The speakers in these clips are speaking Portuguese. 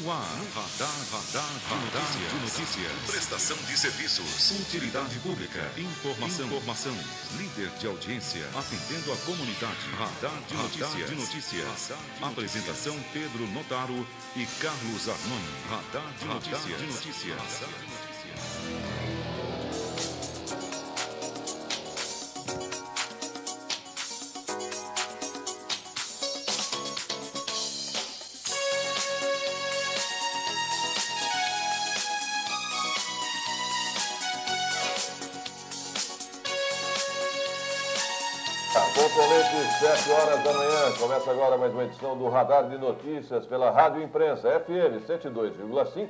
Radar de notícias. Prestação de serviços. Utilidade pública. Informação. Líder de audiência. Atendendo a comunidade. Radar de notícias. Apresentação Pedro Notaro e Carlos Armani. Radar de notícias. Pontualmente 7 horas da manhã, começa agora mais uma edição do Radar de Notícias pela Rádio Imprensa FM 102,5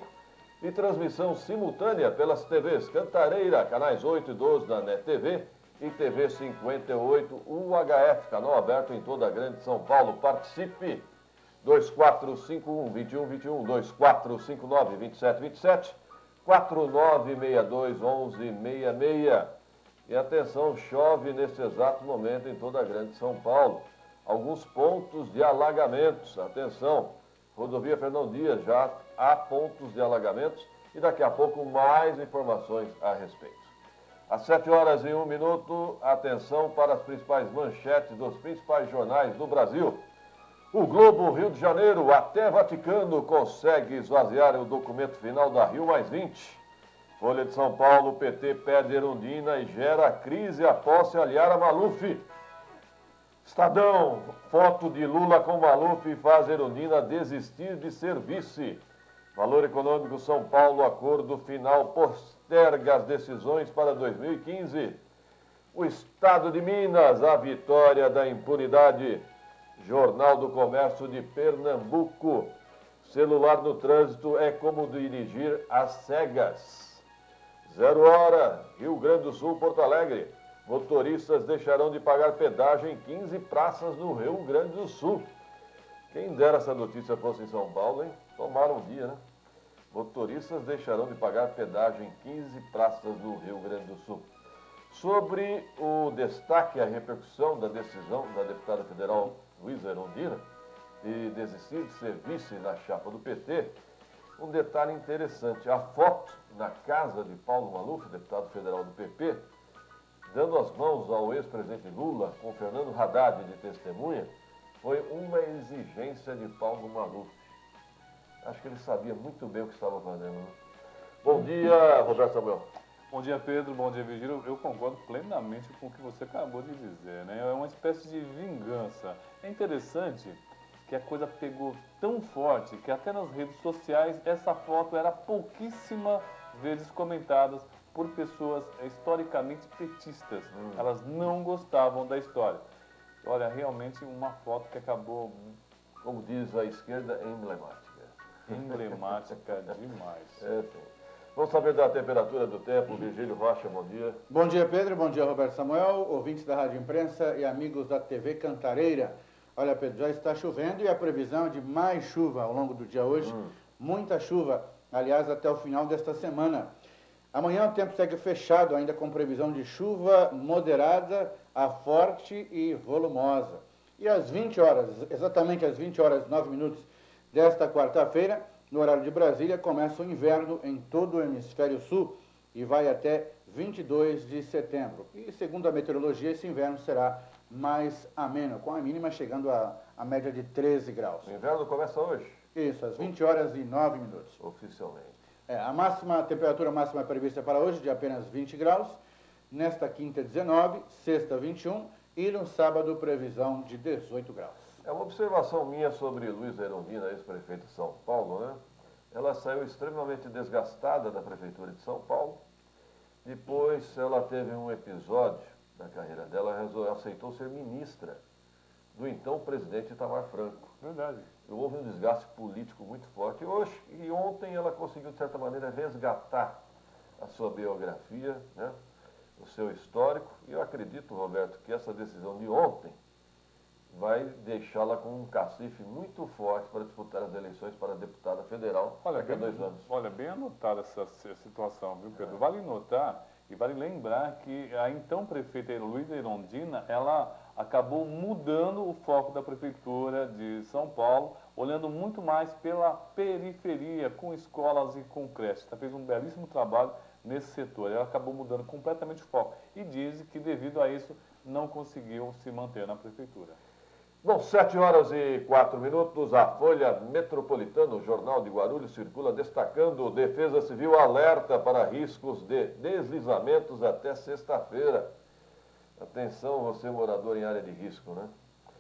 e transmissão simultânea pelas TVs Cantareira, canais 8 e 12 da NET TV e TV 58 UHF, canal aberto em toda a grande São Paulo. Participe! 2451-2121, 2459-2727, 4962-1166. E atenção, chove neste exato momento em toda a grande São Paulo. Alguns pontos de alagamentos. Atenção, rodovia Fernão Dias, já há pontos de alagamentos e daqui a pouco mais informações a respeito. Às 7 horas e 1 minuto, atenção para as principais manchetes dos principais jornais do Brasil. O Globo Rio de Janeiro, até Vaticano consegue esvaziar o documento final da Rio+20. Folha de São Paulo, PT perde Erundina e gera crise após se aliar a Maluf. Estadão, foto de Lula com Maluf faz Erundina desistir de ser vice. Valor Econômico São Paulo, acordo final posterga as decisões para 2015. O Estado de Minas, a vitória da impunidade. Jornal do Comércio de Pernambuco. Celular no trânsito é como dirigir às cegas. 0 hora, Rio Grande do Sul, Porto Alegre. Motoristas deixarão de pagar pedágio em 15 praças no Rio Grande do Sul. Quem dera essa notícia fosse em São Paulo, hein? Tomaram um dia, né? Motoristas deixarão de pagar pedágio em 15 praças do Rio Grande do Sul. Sobre o destaque, a repercussão da decisão da deputada federal Luísa Erundina de desistir de ser vice na chapa do PT, um detalhe interessante, a foto na casa de Paulo Maluf, deputado federal do PP, dando as mãos ao ex-presidente Lula, com Fernando Haddad de testemunha, foi uma exigência de Paulo Maluf. Acho que ele sabia muito bem o que estava fazendo. Né? Bom dia, Roberto Samuel. Bom dia, Pedro. Bom dia, Virgílio. Eu concordo plenamente com o que você acabou de dizer, né? É uma espécie de vingança. É interessante que a coisa pegou tão forte que até nas redes sociais essa foto era pouquíssima vezes comentadas por pessoas historicamente petistas. Elas não gostavam da história. Olha, realmente uma foto que acabou, como diz a esquerda, emblemática. Emblemática demais. É, sim. Vamos saber da temperatura do tempo. Virgílio Rocha, bom dia. Bom dia, Pedro. Bom dia, Roberto Samuel, ouvintes da Rádio Imprensa e amigos da TV Cantareira. Olha, Pedro, já está chovendo e a previsão é de mais chuva ao longo do dia hoje. Muita chuva, aliás, até o final desta semana. Amanhã o tempo segue fechado, ainda com previsão de chuva moderada a forte e volumosa. E às 20 horas, exatamente às 20 horas e 9 minutos desta quarta-feira, no horário de Brasília, começa o inverno em todo o hemisfério sul e vai até 22 de setembro. E segundo a meteorologia, esse inverno será mais ameno, com a mínima chegando à média de 13 graus. O inverno começa hoje? Isso, às 20 horas e 9 minutos. Oficialmente. A temperatura máxima prevista para hoje de apenas 20 graus, nesta quinta 19, sexta 21 e no sábado previsão de 18 graus. É uma observação minha sobre Luísa Erundina, ex-prefeita de São Paulo, né? Ela saiu extremamente desgastada da Prefeitura de São Paulo. Depois ela teve um episódio na carreira dela, aceitou ser ministra do então presidente Itamar Franco. Verdade. Houve um desgaste político muito forte. E ontem ela conseguiu, de certa maneira, resgatar a sua biografia, né? O seu histórico. E eu acredito, Roberto, que essa decisão de ontem vai deixá-la com um cacife muito forte para disputar as eleições para deputada federal daqui a 2 anos. Olha, bem anotada essa situação, viu, Pedro? Vale notar e vale lembrar que a então prefeita Luísa Erundina, ela acabou mudando o foco da Prefeitura de São Paulo, olhando muito mais pela periferia, com escolas e com creches. Ela fez um belíssimo trabalho nesse setor. Ela acabou mudando completamente o foco e diz que, devido a isso, não conseguiu se manter na Prefeitura. Bom, 7h04, a Folha Metropolitana, o Jornal de Guarulhos, circula destacando: Defesa Civil alerta para riscos de deslizamentos até sexta-feira. Atenção, você morador em área de risco, né?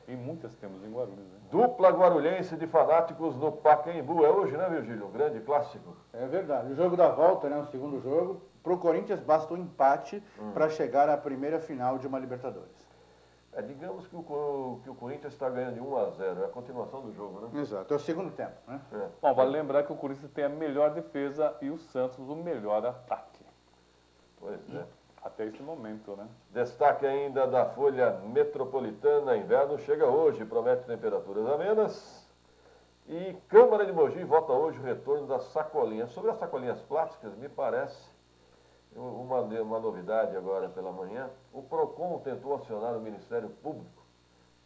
E muitas temos em Guarulhos, né? Dupla guarulhense de fanáticos no Pacaembu. É hoje, né, Virgílio? Um grande clássico. É verdade. O jogo da volta, né, o segundo jogo, para o Corinthians basta um empate para chegar à primeira final de uma Libertadores. Digamos que o Corinthians está ganhando de 1-0. É a continuação do jogo, né? Exato. É o segundo tempo, né? Bom, vale lembrar que o Corinthians tem a melhor defesa e o Santos o melhor ataque. Pois é. Até esse momento, né? Destaque ainda da Folha Metropolitana: inverno chega hoje, promete temperaturas amenas. E Câmara de Mogi vota hoje o retorno das sacolinhas. Sobre as sacolinhas plásticas, me parece uma novidade agora pela manhã. O PROCON tentou acionar o Ministério Público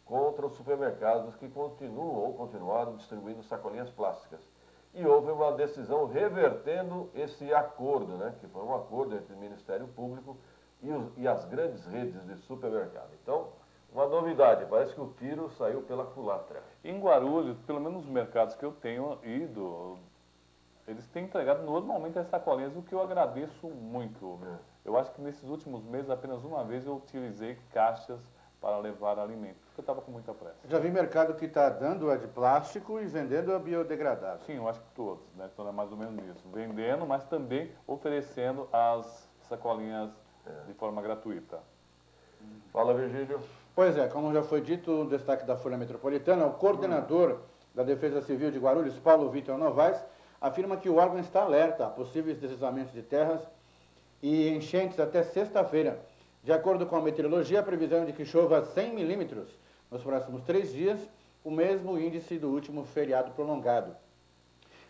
contra os supermercados que continuaram distribuindo sacolinhas plásticas. E houve uma decisão revertendo esse acordo, né? Que foi um acordo entre o Ministério Público e as grandes redes de supermercado. Então, uma novidade, parece que o tiro saiu pela culatra. Em Guarulhos, pelo menos os mercados que eu tenho ido, eles têm entregado normalmente as sacolinhas, o que eu agradeço muito. Eu acho que nesses últimos meses, apenas uma vez eu utilizei caixas para levar alimento, porque eu estava com muita pressa. Já vi mercado que está dando a de plástico e vendendo a biodegradável. Sim, eu acho que todos, né? Então é mais ou menos isso. Vendendo, mas também oferecendo as sacolinhas de forma gratuita. Fala, Virgílio. Pois é, como já foi dito, o destaque da Folha Metropolitana, o coordenador da Defesa Civil de Guarulhos, Paulo Vitor Novaes, afirma que o órgão está alerta a possíveis deslizamentos de terras e enchentes até sexta-feira. De acordo com a meteorologia, a previsão é de que chova 100 milímetros nos próximos 3 dias, o mesmo índice do último feriado prolongado.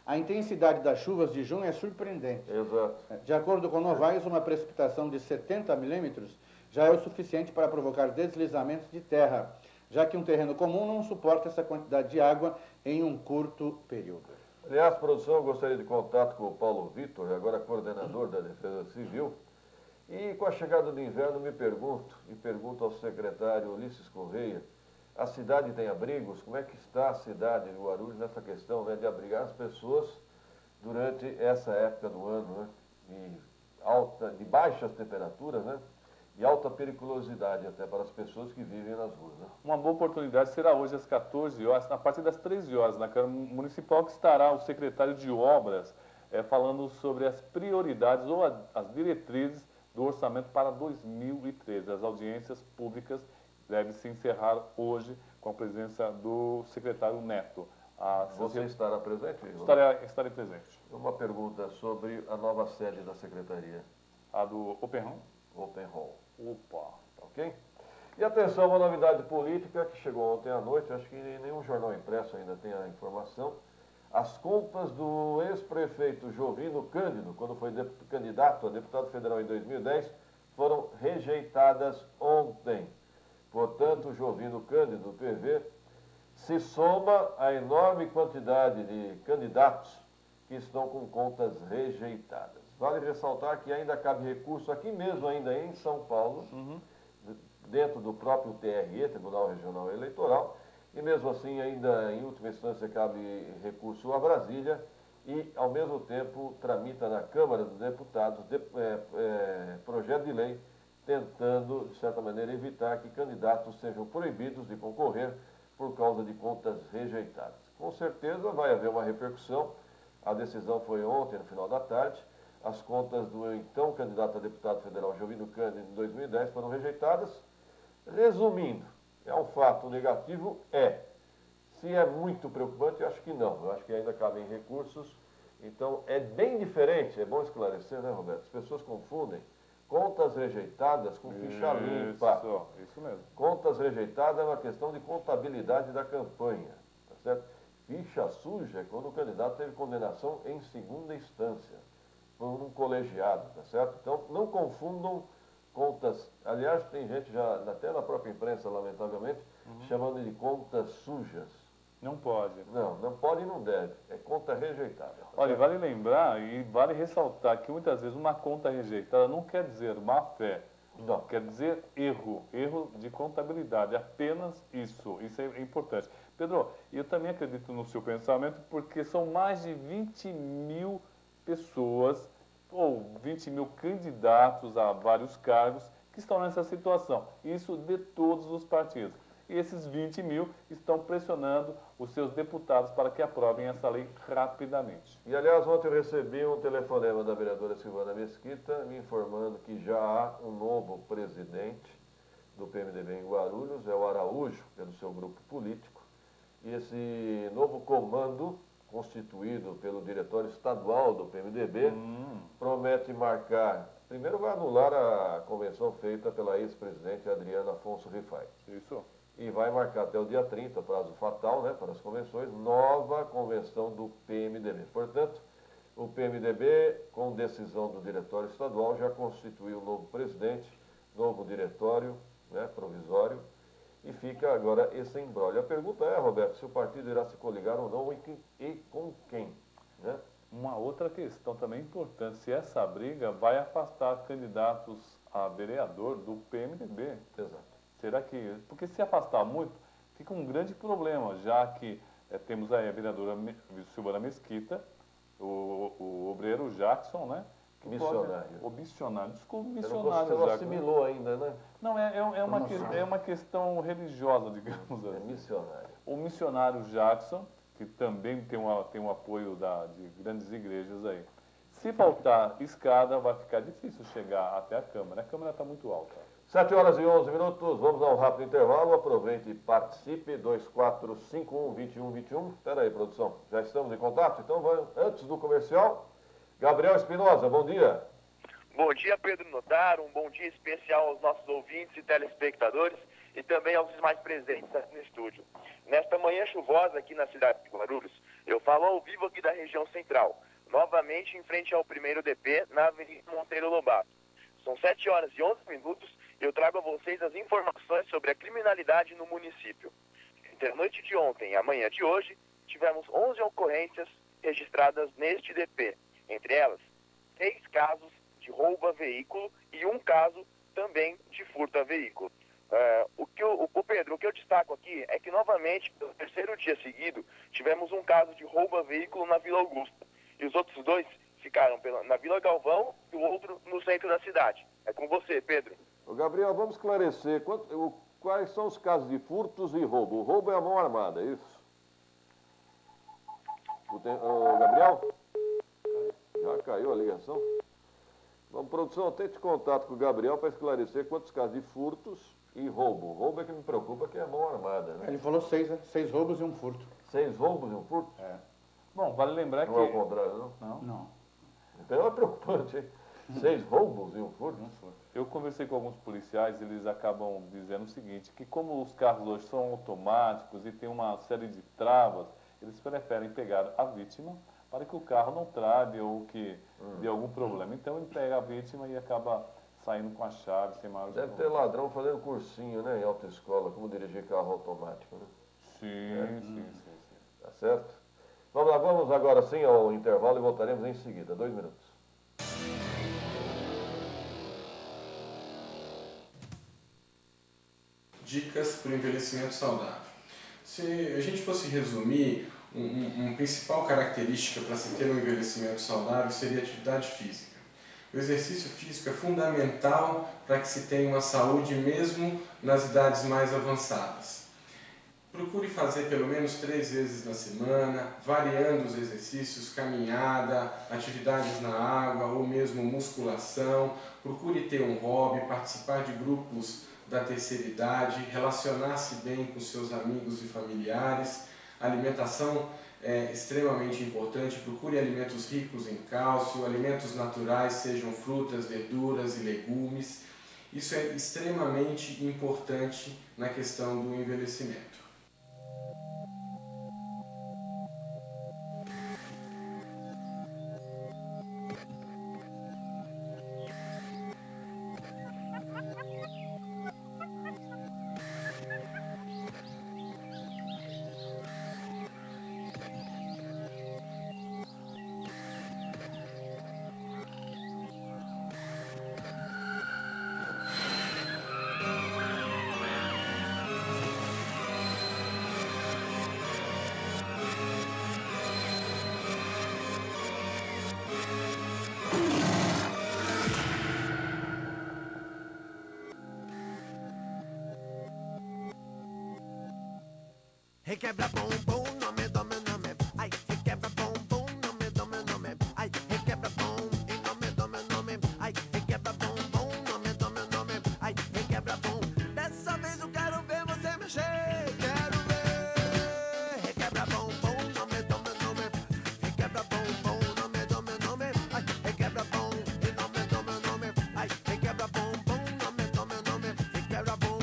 A intensidade das chuvas de junho é surpreendente. Exato. De acordo com Novaes, uma precipitação de 70 milímetros já é o suficiente para provocar deslizamentos de terra, já que um terreno comum não suporta essa quantidade de água em um curto período. Aliás, produção, eu gostaria de contato com o Paulo Vitor, agora coordenador da Defesa Civil. E com a chegada do inverno me pergunto ao secretário Ulisses Correia: a cidade tem abrigos? Como é que está a cidade de Guarulhos nessa questão, né, de abrigar as pessoas durante essa época do ano, né, de baixas temperaturas, né, e alta periculosidade até para as pessoas que vivem nas ruas, né? Uma boa oportunidade será hoje às 14 horas, a partir das 13 horas, na Câmara Municipal, que estará o secretário de Obras falando sobre as prioridades ou as diretrizes do orçamento para 2013. As audiências públicas devem se encerrar hoje com a presença do secretário Neto. Você estará presente? Estarei presente. Uma pergunta sobre a nova sede da secretaria. A do Open Hall? Open Hall. Opa! Ok? E atenção, uma novidade política que chegou ontem à noite, acho que nenhum jornal impresso ainda tem a informação. As contas do ex-prefeito Jovino Cândido, quando foi candidato a deputado federal em 2010, foram rejeitadas ontem. Portanto, Jovino Cândido, do PV, se soma à enorme quantidade de candidatos que estão com contas rejeitadas. Vale ressaltar que ainda cabe recurso aqui mesmo, ainda em São Paulo, dentro do próprio TRE, Tribunal Regional Eleitoral, e mesmo assim ainda em última instância cabe recurso a Brasília e ao mesmo tempo tramita na Câmara dos Deputados projeto de lei tentando, de certa maneira, evitar que candidatos sejam proibidos de concorrer por causa de contas rejeitadas. Com certeza vai haver uma repercussão, a decisão foi ontem, no final da tarde, as contas do então candidato a deputado federal Jovino Cândido em 2010 foram rejeitadas. Resumindo, é um fato negativo? Se é muito preocupante, eu acho que não. Eu acho que ainda cabem recursos. Então, é bem diferente, é bom esclarecer, né, Roberto? As pessoas confundem contas rejeitadas com ficha limpa. Isso mesmo. Contas rejeitadas é uma questão de contabilidade da campanha, tá certo? Ficha suja é quando o candidato teve condenação em segunda instância, por um colegiado, tá certo? Então, não confundam contas, aliás, tem gente já, até na própria imprensa, lamentavelmente, chamando de contas sujas. Não pode. Não, não pode e não deve. É conta rejeitada. Olha, vale lembrar e vale ressaltar que muitas vezes uma conta rejeitada não quer dizer má fé. Não. Quer dizer erro de contabilidade, apenas isso. Isso é importante. Pedro, eu também acredito no seu pensamento porque são mais de 20 mil pessoas ou 20 mil candidatos a vários cargos que estão nessa situação. Isso de todos os partidos. E esses 20 mil estão pressionando os seus deputados para que aprovem essa lei rapidamente. E, aliás, ontem eu recebi um telefonema da vereadora Silvana Mesquita me informando que já há um novo presidente do PMDB em Guarulhos, é o Araújo, pelo seu grupo político. E esse novo comando, constituído pelo diretório estadual do PMDB, promete marcar... Primeiro vai anular a convenção feita pela ex-presidente Adriana Afonso Rifai. Isso. E vai marcar até o dia 30, prazo fatal, né, para as convenções, nova convenção do PMDB. Portanto, o PMDB, com decisão do diretório estadual, já constituiu um novo presidente, novo diretório, né, provisório, e fica agora esse imbróglio. A pergunta é, Roberto, se o partido irá se coligar ou não e com quem, né? Uma outra questão também importante, se essa briga vai afastar candidatos a vereador do PMDB. Exato. Será que... Porque se afastar muito, fica um grande problema, já que temos aí a vereadora Silvana Mesquita, o obreiro Jackson, né? Missionário. O missionário. Desculpa, Você missionário, não Jackson. assimilou ainda, né? Não, é uma questão religiosa, digamos É assim. missionário. O missionário Jackson, que também tem um apoio de grandes igrejas aí. Se faltar escada, vai ficar difícil chegar até a Câmara. A Câmara está muito alta. 7 horas e 11 minutos, vamos a um rápido intervalo. Aproveite e participe, 2451-2121. Espera aí, produção, já estamos em contato? Então, antes do comercial, Gabriel Espinosa, bom dia. Bom dia, Pedro Notaro. Um bom dia especial aos nossos ouvintes e telespectadores e também aos mais presentes aqui no estúdio. Nesta manhã chuvosa aqui na cidade de Guarulhos, eu falo ao vivo aqui da região central, novamente em frente ao primeiro DP, na Avenida Monteiro Lobato. São 7 horas e 11 minutos e eu trago a vocês as informações sobre a criminalidade no município. Entre a noite de ontem e a manhã de hoje, tivemos 11 ocorrências registradas neste DP. Entre elas, 6 casos de roubo a veículo e 1 caso também de furto a veículo. Pedro, o que eu destaco aqui é que novamente, pelo terceiro dia seguido, tivemos um caso de roubo a veículo na Vila Augusta. E os outros 2 ficaram na Vila Galvão e o outro no centro da cidade. É com você, Pedro. Ô, Gabriel, vamos esclarecer. Quais são os casos de furtos e roubo? O roubo é a mão armada, é isso? Gabriel? Já caiu a ligação? Vamos, produção, tente contato com o Gabriel para esclarecer quantos casos de furtos e roubo. O roubo é que me preocupa, que é a mão armada, né? Ele falou 6, né? 6 roubos e 1 furto. 6 roubos e 1 furto? É. Bom, vale lembrar Não que... é o contrário, não? Não. Então é preocupante, hein? 6 roubos e 1 furto? Eu conversei com alguns policiais, eles acabam dizendo o seguinte, que como os carros hoje são automáticos e tem uma série de travas, eles preferem pegar a vítima para que o carro não trave ou que dê algum problema. Então ele pega a vítima e acaba saindo com a chave sem maior Deve ter ladrão fazendo cursinho, né, em autoescola, como dirigir carro automático, né? Sim. Tá certo? Vamos lá, vamos agora sim ao intervalo e voltaremos em seguida. 2 minutos. Dicas para o envelhecimento saudável. Se a gente fosse resumir, uma principal característica para se ter um envelhecimento saudável seria a atividade física. O exercício físico é fundamental para que se tenha uma saúde mesmo nas idades mais avançadas. Procure fazer pelo menos 3 vezes na semana, variando os exercícios, caminhada, atividades na água ou mesmo musculação. Procure ter um hobby, participar de grupos da terceira idade, relacionar-se bem com seus amigos e familiares. A alimentação é extremamente importante. Procure alimentos ricos em cálcio, alimentos naturais, sejam frutas, verduras e legumes. Isso é extremamente importante na questão do envelhecimento. Requebra bumbum, nome, nome, nome. Ai, requebra bumbum, nome, nome, nome. Ai, requebra bum, e nome, nome, nome. Ai, requebra bumbum, nome, nome, nome. Ai, requebra bum. Dessa vez eu quero ver você mexer. Quero ver. Requebra bumbum, nome, nome, nome. Requebra bumbum, nome, nome, nome. Ai, requebra bum, e nome, nome, nome. Ai, requebra bumbum, nome, nome, nome. Requebra bumbum.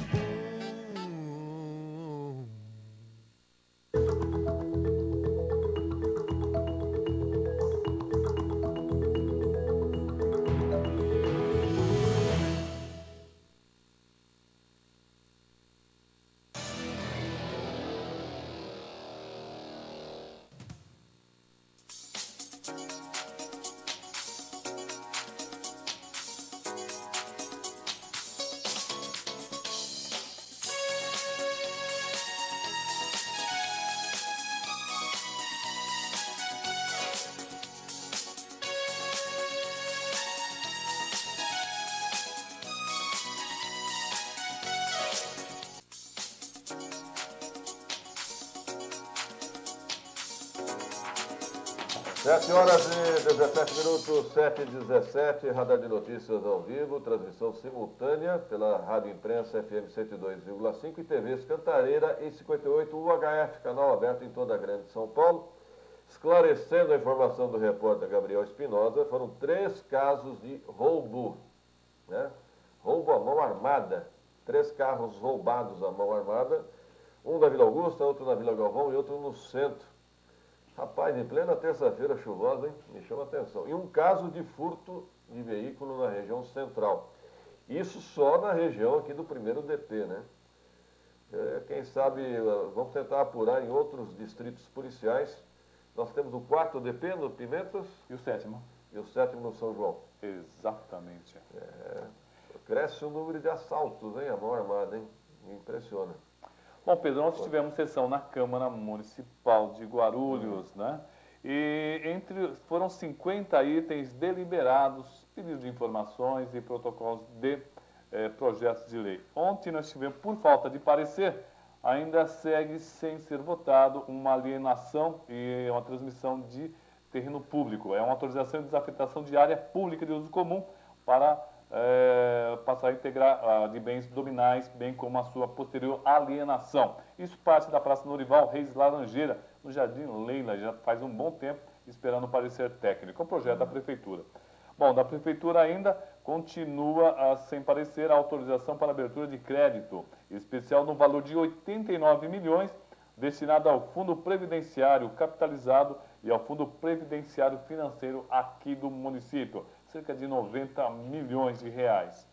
Sete horas e 17 minutos, 7h17, Radar de Notícias ao vivo, transmissão simultânea pela Rádio Imprensa FM 102,5 e TV Cantareira em 58 UHF, canal aberto em toda a Grande São Paulo. Esclarecendo a informação do repórter Gabriel Espinosa, foram 3 casos de roubo, né? Roubo à mão armada, 3 carros roubados à mão armada, um na Vila Augusta, outro na Vila Galvão e outro no centro. Rapaz, em plena terça-feira chuvosa, hein? Me chama a atenção. E um caso de furto de veículo na região central. Isso só na região aqui do 1º DP, né? Quem sabe, vamos tentar apurar em outros distritos policiais. Nós temos o 4º DP no Pimentas. E o 7º? E o 7º no São João. Exatamente. Cresce o número de assaltos, hein? A mão armada, hein? Me impressiona. Bom, Pedro, nós tivemos sessão na Câmara Municipal de Guarulhos, né? E foram 50 itens deliberados, pedidos de informações e protocolos de projetos de lei. Ontem nós tivemos, por falta de parecer, ainda segue sem ser votado uma alienação e uma transmissão de terreno público. É uma autorização de desafetação de área pública de uso comum para passar a integrar de bens dominais, bem como a sua posterior alienação. Isso parte da Praça Norival Reis Laranjeira, no Jardim Leila, já faz um bom tempo, esperando o parecer técnico. É um projeto da Prefeitura. Bom, da Prefeitura ainda continua sem parecer a autorização para abertura de crédito, especial no valor de 89 milhões, destinado ao Fundo Previdenciário Capitalizado e ao Fundo Previdenciário Financeiro aqui do município. Cerca de 90 milhões de reais.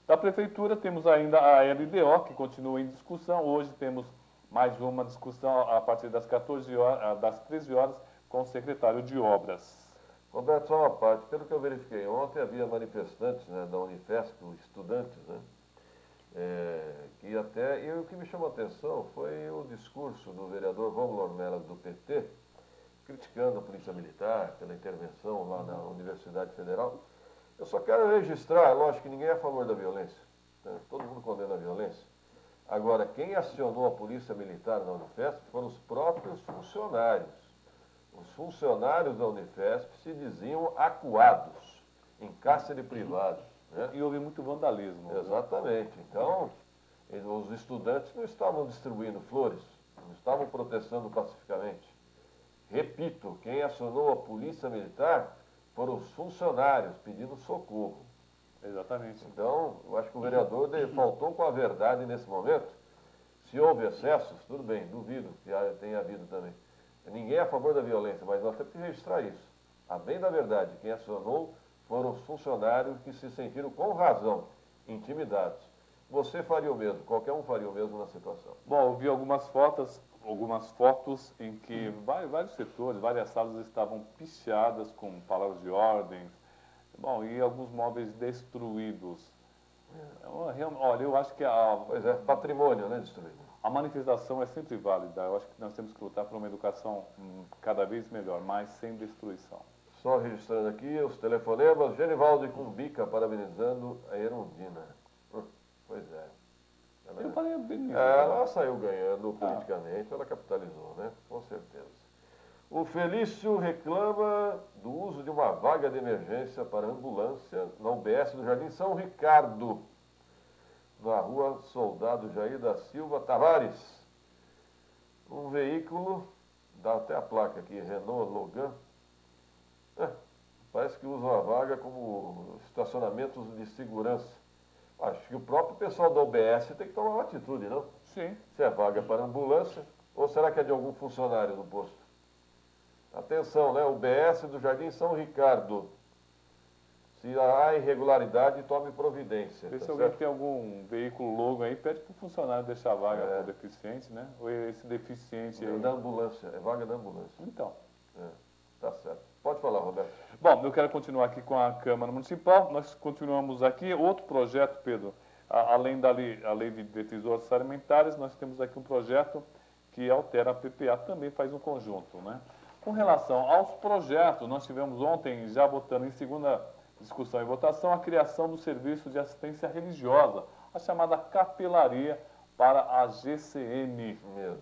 Da Prefeitura temos ainda a LDO, que continua em discussão. Hoje temos mais uma discussão a partir das 13 horas com o secretário de Obras. Roberto, só uma parte. Pelo que eu verifiquei ontem, havia manifestantes, né, da Unifesp, estudantes, né? E o que me chamou a atenção foi o discurso do vereador Rômulo Ornelas, do PT, criticando a Polícia Militar pela intervenção lá na Universidade Federal. Eu só quero registrar, lógico que ninguém é a favor da violência, né? Todo mundo condena a violência. Agora, quem acionou a Polícia Militar na Unifesp foram os próprios funcionários. Os funcionários da Unifesp se diziam acuados em cárcere privado, né? E houve muito vandalismo. Exatamente. Então, os estudantes não estavam distribuindo flores, não estavam protestando pacificamente. Repito, quem acionou a Polícia Militar foram os funcionários pedindo socorro. Exatamente. Então, eu acho que o vereador faltou com a verdade nesse momento. Se houve excessos, tudo bem, duvido que tenha havido também. Ninguém é a favor da violência, mas nós temos que registrar isso. A bem da verdade, quem acionou foram os funcionários que se sentiram com razão intimidados. Você faria o mesmo, qualquer um faria o mesmo na situação. Bom, eu vi algumas fotos em que vários setores, várias salas estavam pichadas com palavras de ordem, bom, e alguns móveis destruídos. Olha, eu acho que Pois é, patrimônio, né, destruído. A manifestação é sempre válida. Eu acho que nós temos que lutar por uma educação cada vez melhor, mas sem destruição. Só registrando aqui os telefonemas. Genivaldo de Cumbica parabenizando a Erundina. Pois é. né? Eu falei bem isso. Ela saiu ganhando politicamente, ela capitalizou, né? Com certeza. O Felício reclama do uso de uma vaga de emergência para ambulância na UBS do Jardim São Ricardo, na rua Soldado Jair da Silva Tavares. Um veículo, dá até a placa aqui, Renault Logan, parece que usam a vaga como estacionamentos de segurança. Acho que o próprio pessoal da UBS tem que tomar uma atitude, não? Sim. Se é vaga para ambulância, ou será que é de algum funcionário do posto? Atenção, né? UBS do Jardim São Ricardo. Se há irregularidade, tome providência. Se Tá alguém certo? tem algum veículo logo aí, pede para o funcionário deixar a vaga para o deficiente, né? Ou esse deficiente aí. Da ambulância, é vaga da ambulância. Então. Tá certo. Pode falar, Roberto. Bom, eu quero continuar aqui com a Câmara Municipal. Nós continuamos aqui. Outro projeto, Pedro, além da lei de diretrizes orçamentárias, nós temos aqui um projeto que altera a PPA, também faz um conjunto, né? Com relação aos projetos, nós tivemos ontem, já votando em segunda discussão e votação, a criação do Serviço de Assistência Religiosa, a chamada capelaria para a GCM. Meu Deus.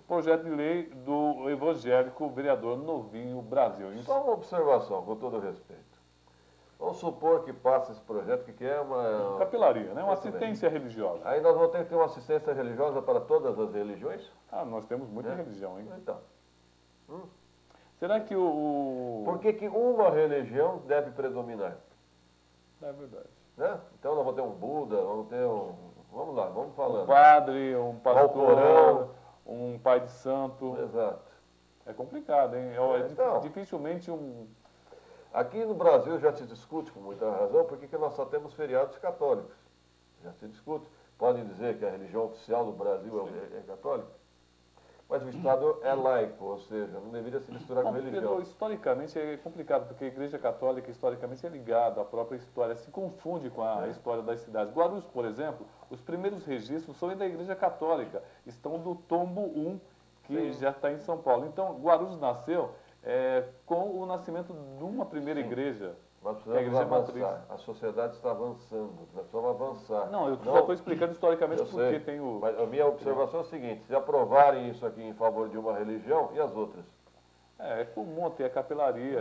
Projeto de lei do evangélico vereador Novinho Brasil. Só uma observação, com todo respeito. Vamos supor que passa esse projeto que é uma... Capelaria, né? Uma Muito bem. assistência religiosa. Aí nós vamos ter que ter uma assistência religiosa para todas as religiões? Nós temos muita religião, hein? Então. Será que Por que que uma religião deve predominar? É verdade. Né? Então nós vamos ter um Buda, vamos ter um... Vamos lá, vamos falando. Um padre, um pastor, Alcorão. um pai de santo. Exato. É complicado, hein? Então. Dificilmente Aqui no Brasil já se discute, com muita razão, por que nós só temos feriados católicos. Já se discute. Podem dizer que a religião oficial do Brasil é católica, mas o Estado é laico, ou seja, não deveria se misturar com religião. Pedro, historicamente é complicado, porque a Igreja Católica historicamente é ligada à própria história, se confunde com a história das cidades. Guarulhos, por exemplo, os primeiros registros são da Igreja Católica, estão do tombo 1, que já está em São Paulo. Então, Guarulhos nasceu com o nascimento de uma primeira igreja. Nós que é a precisamos Igreja avançar. A sociedade está avançando. Nós precisamos avançar. Não, eu só estou explicando historicamente Eu porque sei, tem o... Mas a minha observação é a seguinte: se aprovarem isso aqui em favor de uma religião, e as outras? É comum ter a capelaria,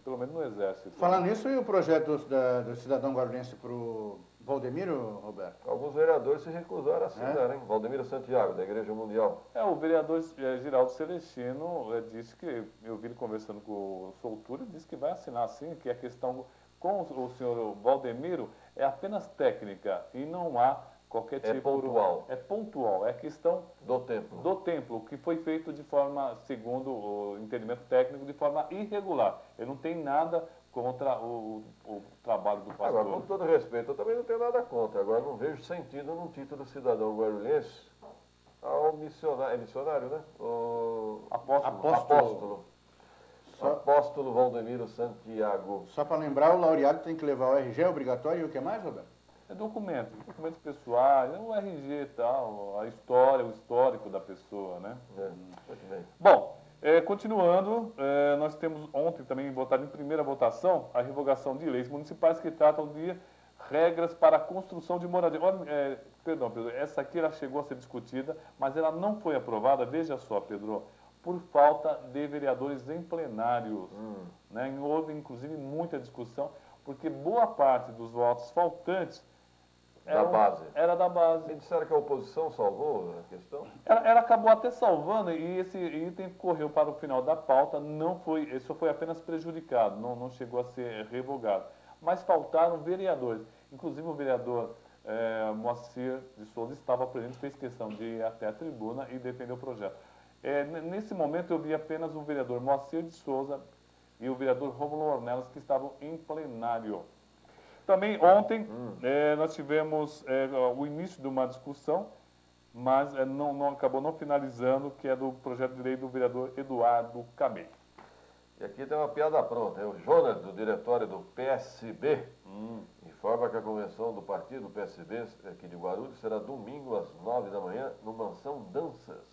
pelo menos no Exército. Falando nisso, e o projeto do cidadão guarulhense para o Valdemiro, Roberto? Alguns vereadores se recusaram a assinar, hein? Valdemiro Santiago, da Igreja Mundial. O vereador Giraldo Celestino disse que, eu vi ele conversando com o Soltura, disse que vai assinar sim, que a questão com o senhor Valdemiro é apenas técnica e não há qualquer tipo... É pontual. É pontual, é questão Do templo. do templo, que foi feito de forma, segundo o entendimento técnico, de forma irregular. Ele não tem nada contra o trabalho do pastor. Agora, com todo respeito, eu também não tenho nada contra. Agora, não vejo sentido num título de cidadão guarulhense ao missionário. É missionário, né? O Apóstolo. Apóstolo Valdemiro Santiago. Só para lembrar, o laureado tem que levar o RG, é obrigatório, e o que mais, Roberto? É documentos pessoais, o RG e tal, a história, o histórico da pessoa, né? Muito bem. Bom, continuando, nós temos ontem também votado em primeira votação a revogação de leis municipais que tratam de regras para a construção de moradia. Olha, perdão, Pedro, essa aqui ela chegou a ser discutida, mas ela não foi aprovada, veja só, Pedro, por falta de vereadores em plenários. Né? Houve, inclusive, muita discussão, porque boa parte dos votos faltantes era da base. Me disseram que a oposição salvou a questão? Ela acabou até salvando e esse item correu para o final da pauta, isso foi apenas prejudicado, não chegou a ser revogado. Mas faltaram vereadores, inclusive o vereador Moacir de Souza estava presente, fez questão de ir até a tribuna e defender o projeto. Nesse momento eu vi apenas o vereador Moacir de Souza e o vereador Rômulo Ornelas que estavam em plenário. Também ontem nós tivemos o início de uma discussão, mas acabou não finalizando, que é do projeto de lei do vereador Eduardo Camei. E aqui tem uma piada pronta. O Jonas, do diretório do PSB, informa que a convenção do partido PSB aqui de Guarulhos será domingo às 9 da manhã no Mansão Danças.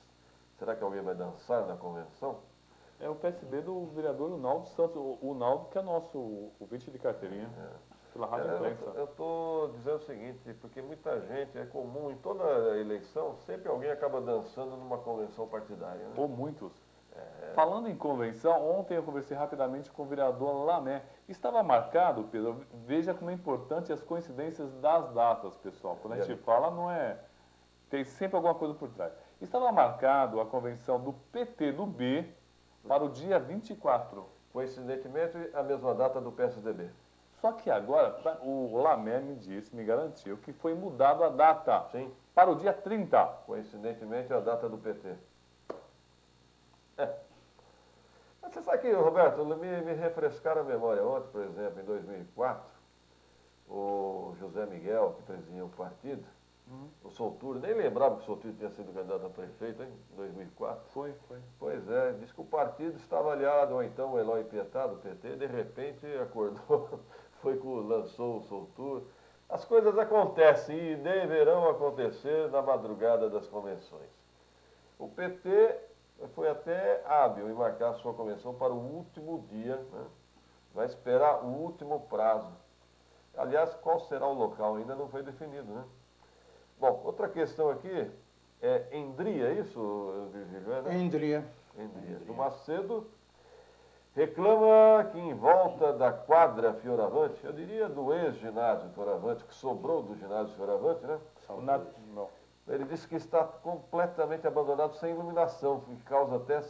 Será que alguém vai dançar na convenção? É o PSB do vereador Unaldo Santos, o Unaldo que é nosso ouvinte de carteirinha. pela rádio imprensa. Eu estou dizendo o seguinte, porque muita gente, é comum em toda eleição, sempre alguém acaba dançando numa convenção partidária. Né? Ou muitos. Falando em convenção, ontem eu conversei rapidamente com o vereador Lamé. Estava marcado, Pedro, veja como é importante as coincidências das datas, pessoal. Quando a gente fala, não é... Tem sempre alguma coisa por trás. Estava marcado a convenção do PT do B para o dia 24. Coincidentemente, a mesma data do PSDB. Só que agora, o Lamé me disse, me garantiu, que foi mudado a data. Sim. Para o dia 30. Coincidentemente, a data do PT. Mas você sabe que, Roberto, me refrescaram a memória ontem, por exemplo, em 2004, o José Miguel, que presidia o partido, o Soltúrio, nem lembrava que o Soltúrio tinha sido candidato a prefeito, hein, em 2004. Foi. Pois é, disse que o partido estava aliado, ou então o Eloy Pietá, do PT, de repente acordou, lançou o Soltúrio. As coisas acontecem e deverão acontecer na madrugada das convenções. O PT foi até hábil em marcar a sua convenção para o último dia, né? Vai esperar o último prazo. Aliás, qual será o local ainda não foi definido, né? Bom, outra questão aqui é Endria, é isso, Virgílio? Né? Endria. Do Macedo reclama que em volta da quadra Fioravante, eu diria do ex-ginásio Fioravante, que sobrou do ginásio Fioravante, né? Não. Ele disse que está completamente abandonado, sem iluminação, que causa até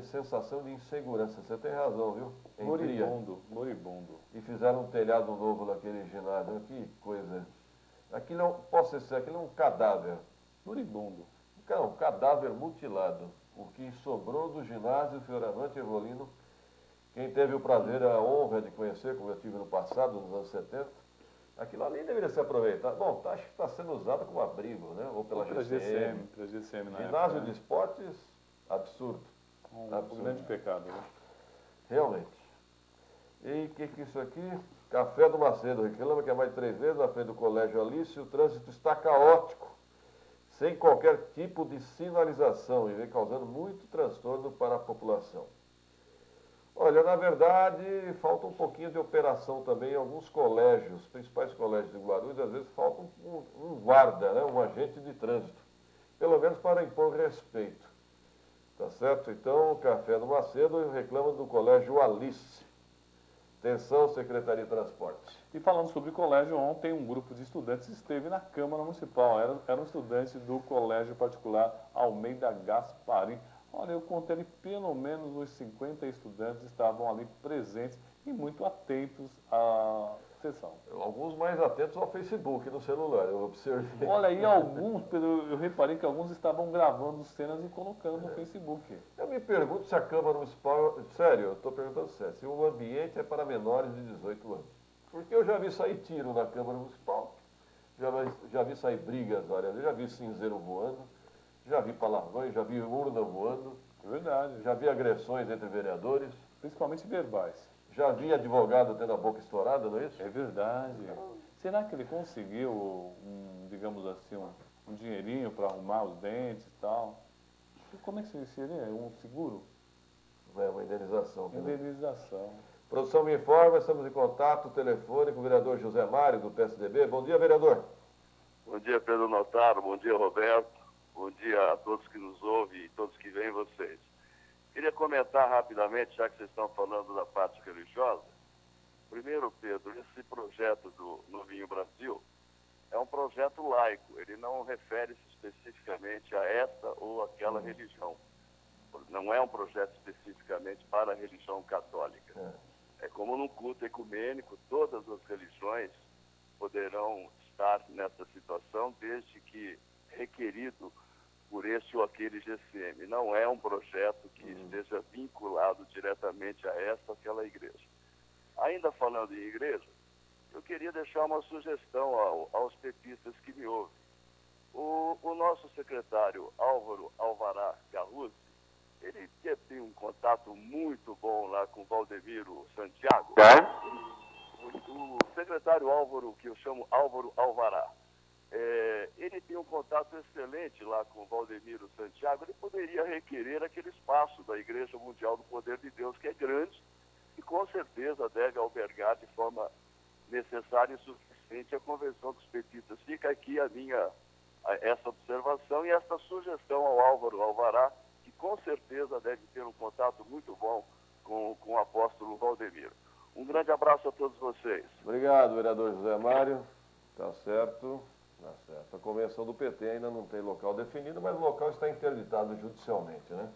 sensação de insegurança. Você tem razão, viu? Moribundo. E fizeram um telhado novo naquele ginásio. Que coisa. Aquilo é um cadáver. Moribundo. Um cadáver mutilado. O que sobrou do ginásio Fioravante Evolino. Quem teve o prazer, a honra de conhecer, como eu tive no passado, nos anos 70, aquilo ali deveria ser aproveitado. Bom, acho que está sendo usado como abrigo, né? Ou pela GCM. Pela GCM na Ginásio época, de esportes, absurdo. Um grande pecado, né? Realmente. E o que é isso aqui? Café do Macedo reclama que há mais de 3 meses, na frente do Colégio Alício, o trânsito está caótico, sem qualquer tipo de sinalização, e vem causando muito transtorno para a população. Olha, na verdade, falta um pouquinho de operação também em alguns colégios, principais colégios de Guarulhos, às vezes falta um guarda, né, um agente de trânsito, pelo menos para impor respeito. Tá certo? Então, o Café do Macedo reclama do Colégio Alice. Atenção, Secretaria de Transportes. E falando sobre colégio, ontem um grupo de estudantes esteve na Câmara Municipal. Eram estudantes do Colégio Particular Almeida Gasparim. Olha, eu contei ali, pelo menos uns 50 estudantes estavam ali presentes e muito atentos à sessão. Alguns mais atentos ao Facebook, no celular, eu observei. Olha, e alguns, Pedro, eu reparei que alguns estavam gravando cenas e colocando no Facebook. Eu me pergunto se a Câmara Municipal, sério, eu estou perguntando sério, se o ambiente é para menores de 18 anos. Porque eu já vi sair tiro na Câmara Municipal, já vi sair brigas várias vezes, já vi cinzeiro voando, já vi palavrões, já vi urna voando. É verdade. Já vi agressões entre vereadores. Principalmente verbais. Já vi advogado tendo a boca estourada, não é isso? É verdade. Será que ele conseguiu, digamos assim, um dinheirinho para arrumar os dentes e tal? E como é que seria? Um seguro? É uma indenização. Indenização. Produção me informa, estamos em contato, telefone com o vereador José Mário, do PSDB. Bom dia, vereador. Bom dia, Pedro Notaro. Bom dia, Roberto. Bom dia a todos que nos ouvem e todos que veem vocês. Queria comentar rapidamente, já que vocês estão falando da parte religiosa. Primeiro, Pedro, esse projeto do Novinho Brasil é um projeto laico. Ele não refere-se especificamente a essa ou aquela religião. Não é um projeto especificamente para a religião católica. É como num culto ecumênico, todas as religiões poderão estar nessa situação, desde que requerido por esse ou aquele GCM. Não é um projeto que esteja vinculado diretamente a essa ou aquela igreja. Ainda falando em igreja, eu queria deixar uma sugestão aos petistas que me ouvem. O nosso secretário Álvaro Alvará Garruzzi, ele tem um contato muito bom lá com o Valdemiro Santiago. O secretário Álvaro, que eu chamo Álvaro Alvará, ele tem um contato excelente lá com o Valdemiro Santiago. Ele poderia requerer aquele espaço da Igreja Mundial do Poder de Deus, que é grande e com certeza deve albergar de forma necessária e suficiente a convenção dos petistas. Fica aqui essa observação e essa sugestão ao Álvaro Alvará, que com certeza deve ter um contato muito bom com o apóstolo Valdemiro. Um grande abraço a todos vocês. Obrigado, vereador José Mário. Tá certo. Tá certo. A convenção do PT ainda não tem local definido, mas o local está interditado judicialmente, né?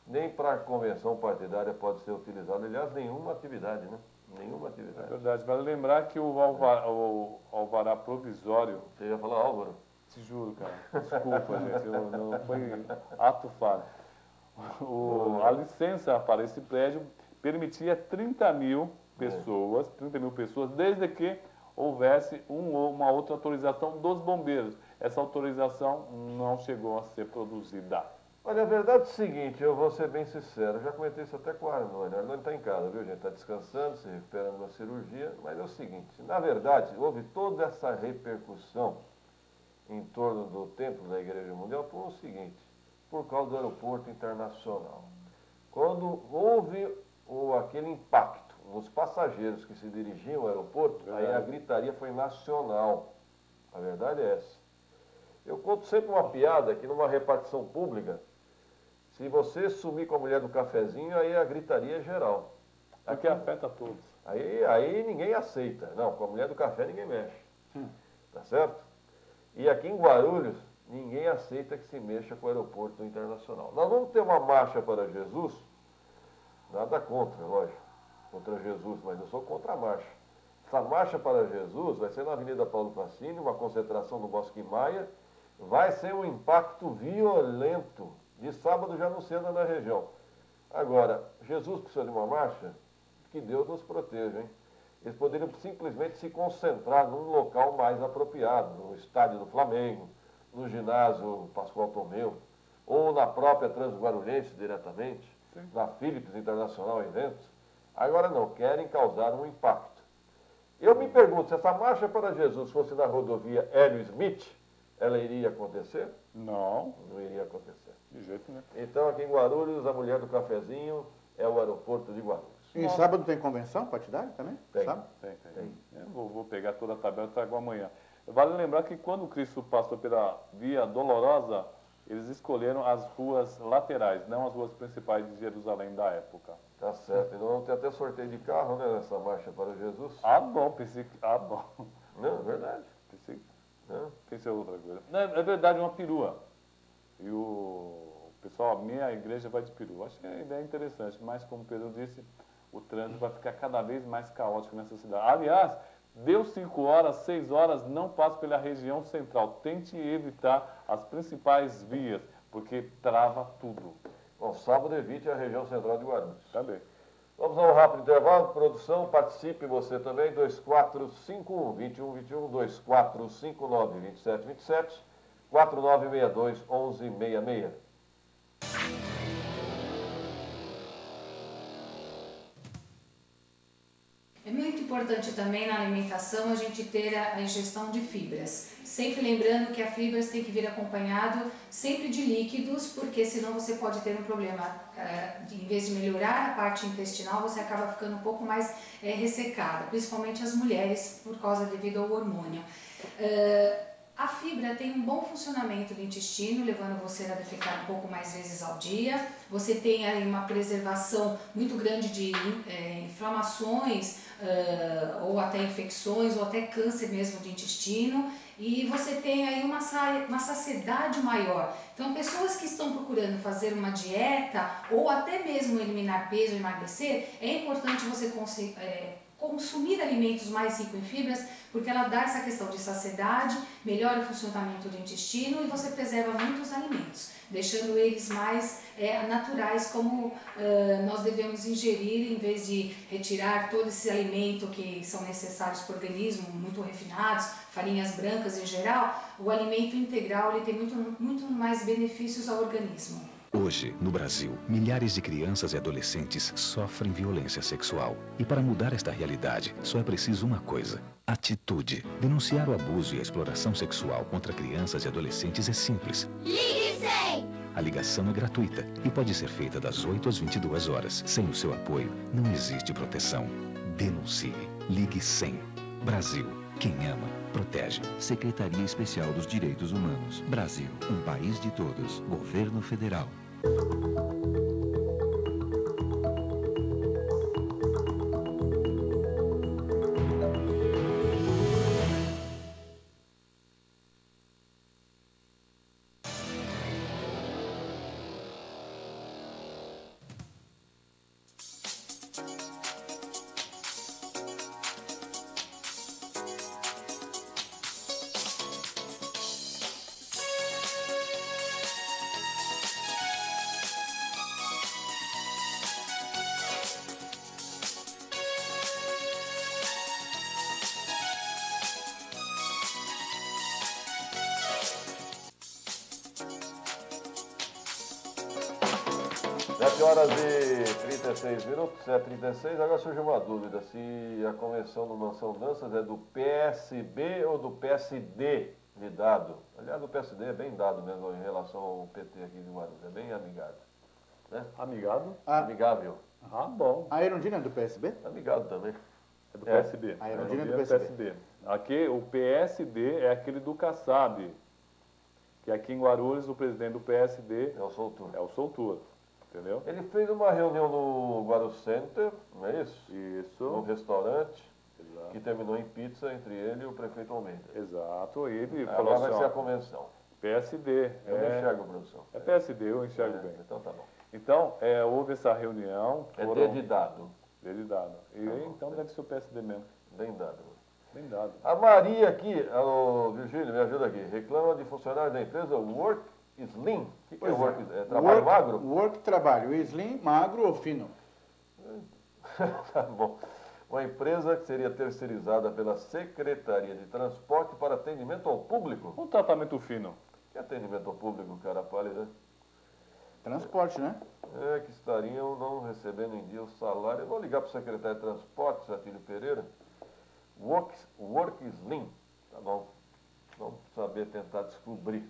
Nem para a convenção partidária pode ser utilizado, aliás, nenhuma atividade, né? Nenhuma atividade. É verdade. Vale lembrar que o alvará provisório... Você ia falar Álvaro? Te juro, cara. Desculpa, gente. Não foi ato falho. A licença para esse prédio permitia 30 mil pessoas, desde que houvesse uma outra autorização dos bombeiros. Essa autorização não chegou a ser produzida. Olha, a verdade é o seguinte, eu vou ser bem sincero, eu já comentei isso até com o Arnone. O Arnone está em casa, viu, gente? Está descansando, se recuperando da cirurgia, mas é o seguinte, na verdade, houve toda essa repercussão em torno do templo da Igreja Mundial por o seguinte, por causa do aeroporto internacional. Quando houve aquele impacto nos passageiros que se dirigiam ao aeroporto, aí a gritaria foi nacional. A verdade é essa. Eu conto sempre uma piada que numa repartição pública, se você sumir com a mulher do cafezinho, aí a gritaria é geral. Aqui afeta todos. Aí ninguém aceita. Não, com a mulher do café ninguém mexe. Tá certo? E aqui em Guarulhos, ninguém aceita que se mexa com o aeroporto internacional. Nós vamos ter uma marcha para Jesus, nada contra, lógico, contra Jesus, mas eu sou contra a marcha. Essa marcha para Jesus vai ser na Avenida Paulo Facini, uma concentração no Bosque Maia, vai ser um impacto violento. De sábado já não cedo na região. Agora, Jesus precisa de uma marcha? Que Deus nos proteja, hein? Eles poderiam simplesmente se concentrar num local mais apropriado, no estádio do Flamengo, no ginásio Pascoal Tomeu, ou na própria Transguarulhense diretamente, na Philips Internacional Eventos. Agora não, querem causar um impacto. Eu me pergunto, se essa marcha para Jesus fosse na rodovia Hélio Smith, ela iria acontecer? Não. Não iria acontecer. De jeito nenhum. Então, aqui em Guarulhos, a mulher do cafezinho é o aeroporto de Guarulhos. E sábado tem convenção partidária também? Tem. Sábado? Tem. Eu vou pegar toda a tabela e trago amanhã. Vale lembrar que quando Cristo passou pela Via Dolorosa, eles escolheram as ruas laterais, não as ruas principais de Jerusalém da época. Tá certo. Então vamos ter até sorteio de carro, né, nessa marcha para Jesus. Bom, pensei que... bom. Não, é verdade. Pensei outra coisa. É verdade, uma perua. E o pessoal, a minha igreja vai de perua. Acho que a ideia é interessante, mas como o Pedro disse, o trânsito vai ficar cada vez mais caótico nessa cidade. Aliás, deu 5 horas, 6 horas, não passe pela região central. Tente evitar as principais vias, porque trava tudo. Bom, sábado evite a região central de Guarulhos. Tá bem. Vamos a um rápido intervalo. Produção, participe você também. 2451-2121, 2459-2727, 4962-1166. É muito importante também na alimentação a gente ter a ingestão de fibras. Sempre lembrando que a fibras tem que vir acompanhado sempre de líquidos, porque senão você pode ter um problema. Em vez de melhorar a parte intestinal, você acaba ficando um pouco mais ressecada, principalmente as mulheres, por causa devido ao hormônio. A fibra tem um bom funcionamento do intestino, levando você a defecar um pouco mais vezes ao dia. Você tem aí uma preservação muito grande de inflamações, ou até infecções, ou até câncer mesmo do intestino. E você tem aí uma saciedade maior. Então, pessoas que estão procurando fazer uma dieta, ou até mesmo eliminar peso, emagrecer, é importante você consumir alimentos mais ricos em fibras, porque ela dá essa questão de saciedade, melhora o funcionamento do intestino e você preserva muitos alimentos, deixando eles mais naturais, como nós devemos ingerir, em vez de retirar todo esse alimento que são necessários para o organismo, muito refinados, farinhas brancas em geral. O alimento integral ele tem muito mais benefícios ao organismo. Hoje, no Brasil, milhares de crianças e adolescentes sofrem violência sexual. E para mudar esta realidade, só é preciso uma coisa: atitude. Denunciar o abuso e a exploração sexual contra crianças e adolescentes é simples. Ligue 100! A ligação é gratuita e pode ser feita das 8 às 22 horas. Sem o seu apoio, não existe proteção. Denuncie. Ligue 100. Brasil. Quem ama, protege. Secretaria Especial dos Direitos Humanos. Brasil, um país de todos. Governo Federal. Horas e 36 minutos, 7h36. Agora surge uma dúvida, se a convenção do Mansão Danças é do PSB ou do PSD de dado. Aliás, o PSD é bem dado mesmo em relação ao PT aqui de Guarulhos, é bem amigável. Né? Amigado? Amigável. Ah, bom. A Erundina é do PSB? Amigável também. É do PSB. A Erundina é do PSB. Aqui, o PSD é aquele do Kassab, que aqui em Guarulhos o presidente do PSD é o Soltura. É o Soltura. Entendeu? Ele fez uma reunião no Guarulhos Center, não é isso? Isso. No restaurante, exato, que terminou em pizza entre ele e o prefeito Almeida. Exato. E ele agora falou assim, vai ser a convenção. PSD. Eu não enxergo, produção. É PSD, eu enxergo bem. Então tá bom. Então, houve essa reunião. É dedidado. Dedidado. E tá então deve ser o PSD mesmo. Bem dado. Bem dado. A Maria aqui, Virgílio, me ajuda aqui, reclama de funcionários da empresa Work Slim. O que é work? É trabalho magro? Work, trabalho. Slim, magro ou fino? Tá bom. Uma empresa que seria terceirizada pela Secretaria de Transporte para atendimento ao público. Um tratamento fino. Que atendimento ao público, cara pálida? Transporte, né? É, que estariam não recebendo em dia o salário. Eu vou ligar para o secretário de Transporte, Satílio Pereira. Work Slim. Tá bom. Vamos saber tentar descobrir.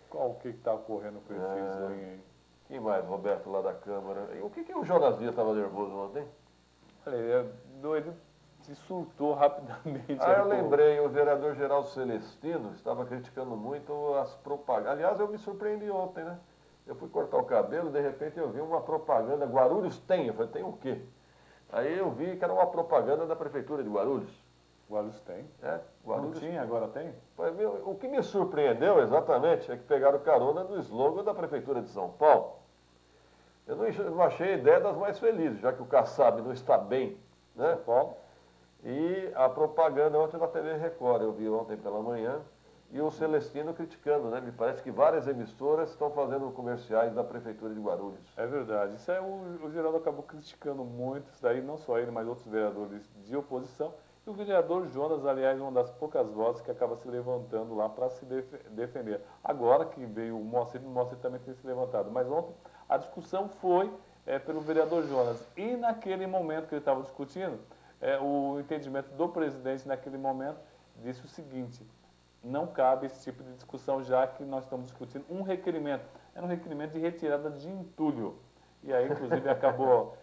Qual que está ocorrendo com esse Slim aí? Quem mais, Roberto, lá da Câmara? E o que o Jonas Dias estava nervoso ontem? Ele se surtou rapidamente. Eu lembrei, o vereador Geraldo Celestino estava criticando muito as propagandas. Aliás, eu me surpreendi ontem, né? Eu fui cortar o cabelo, de repente eu vi uma propaganda, Guarulhos tem. Eu falei, tem o quê? Aí eu vi que era uma propaganda da Prefeitura de Guarulhos. Guarulhos tem? Guarulhos não tinha, agora tem? O que me surpreendeu exatamente é que pegaram carona no slogan da Prefeitura de São Paulo. Eu não achei a ideia das mais felizes, já que o Kassab não está bem, né? São Paulo. E a propaganda ontem na TV Record, eu vi ontem pela manhã, e o Celestino criticando, né? Me parece que várias emissoras estão fazendo comerciais da Prefeitura de Guarulhos. É verdade. Isso aí o Geraldo acabou criticando muito, isso daí, não só ele, mas outros vereadores de oposição. E o vereador Jonas, aliás, uma das poucas vozes que acaba se levantando lá para se defender. Agora que veio o Moacir também tem se levantado. Mas ontem a discussão foi pelo vereador Jonas. E naquele momento que ele estava discutindo, o entendimento do presidente naquele momento disse o seguinte: não cabe esse tipo de discussão, já que nós estamos discutindo um requerimento. Era um requerimento de retirada de entulho. E aí, inclusive, acabou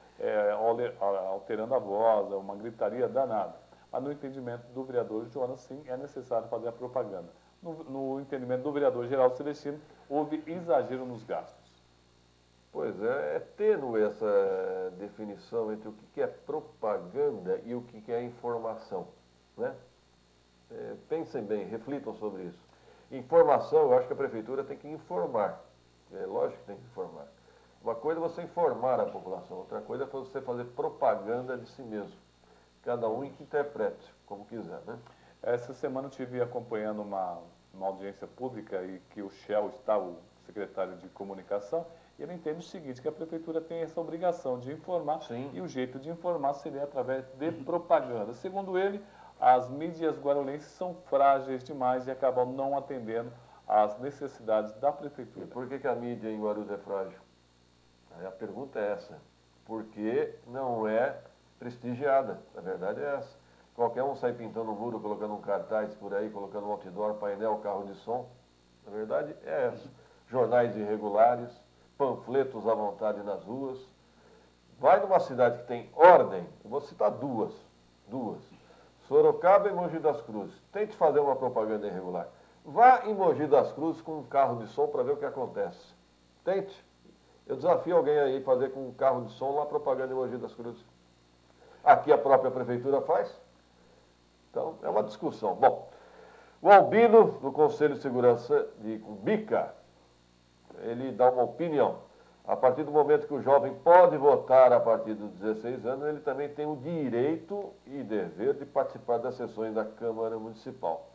alterando a voz, uma gritaria danada. Mas no entendimento do vereador Jonas, sim, é necessário fazer a propaganda. No entendimento do vereador Geraldo Celestino, houve exagero nos gastos. Pois é tênue essa definição entre o que é propaganda e o que é informação, né? Pensem bem, reflitam sobre isso. Informação, eu acho que a Prefeitura tem que informar. É lógico que tem que informar. Uma coisa é você informar a população, outra coisa é você fazer propaganda de si mesmo. Cada um que interprete, como quiser, né? Essa semana eu estive acompanhando uma audiência pública e que o Shell está, o secretário de comunicação, e ele entende o seguinte, que a Prefeitura tem essa obrigação de informar. Sim. E o jeito de informar seria através de propaganda. Segundo ele, as mídias guarulhenses são frágeis demais e acabam não atendendo às necessidades da Prefeitura. E por que a mídia em Guarulhos é frágil? Aí a pergunta é essa. Porque não é prestigiada. A verdade é essa. Qualquer um sai pintando um muro, colocando um cartaz por aí, colocando um outdoor, painel, carro de som. A verdade é essa. Jornais irregulares, panfletos à vontade nas ruas. Vai numa cidade que tem ordem, eu vou citar duas. Sorocaba e Mogi das Cruzes. Tente fazer uma propaganda irregular. Vá em Mogi das Cruzes com um carro de som para ver o que acontece. Tente. Eu desafio alguém aí a fazer com um carro de som lá propaganda em Mogi das Cruzes. Aqui a própria prefeitura faz. Então, é uma discussão. Bom, o Albino, no Conselho de Segurança de Cumbica, ele dá uma opinião. A partir do momento que o jovem pode votar a partir dos 16 anos, ele também tem o direito e dever de participar das sessões da Câmara Municipal.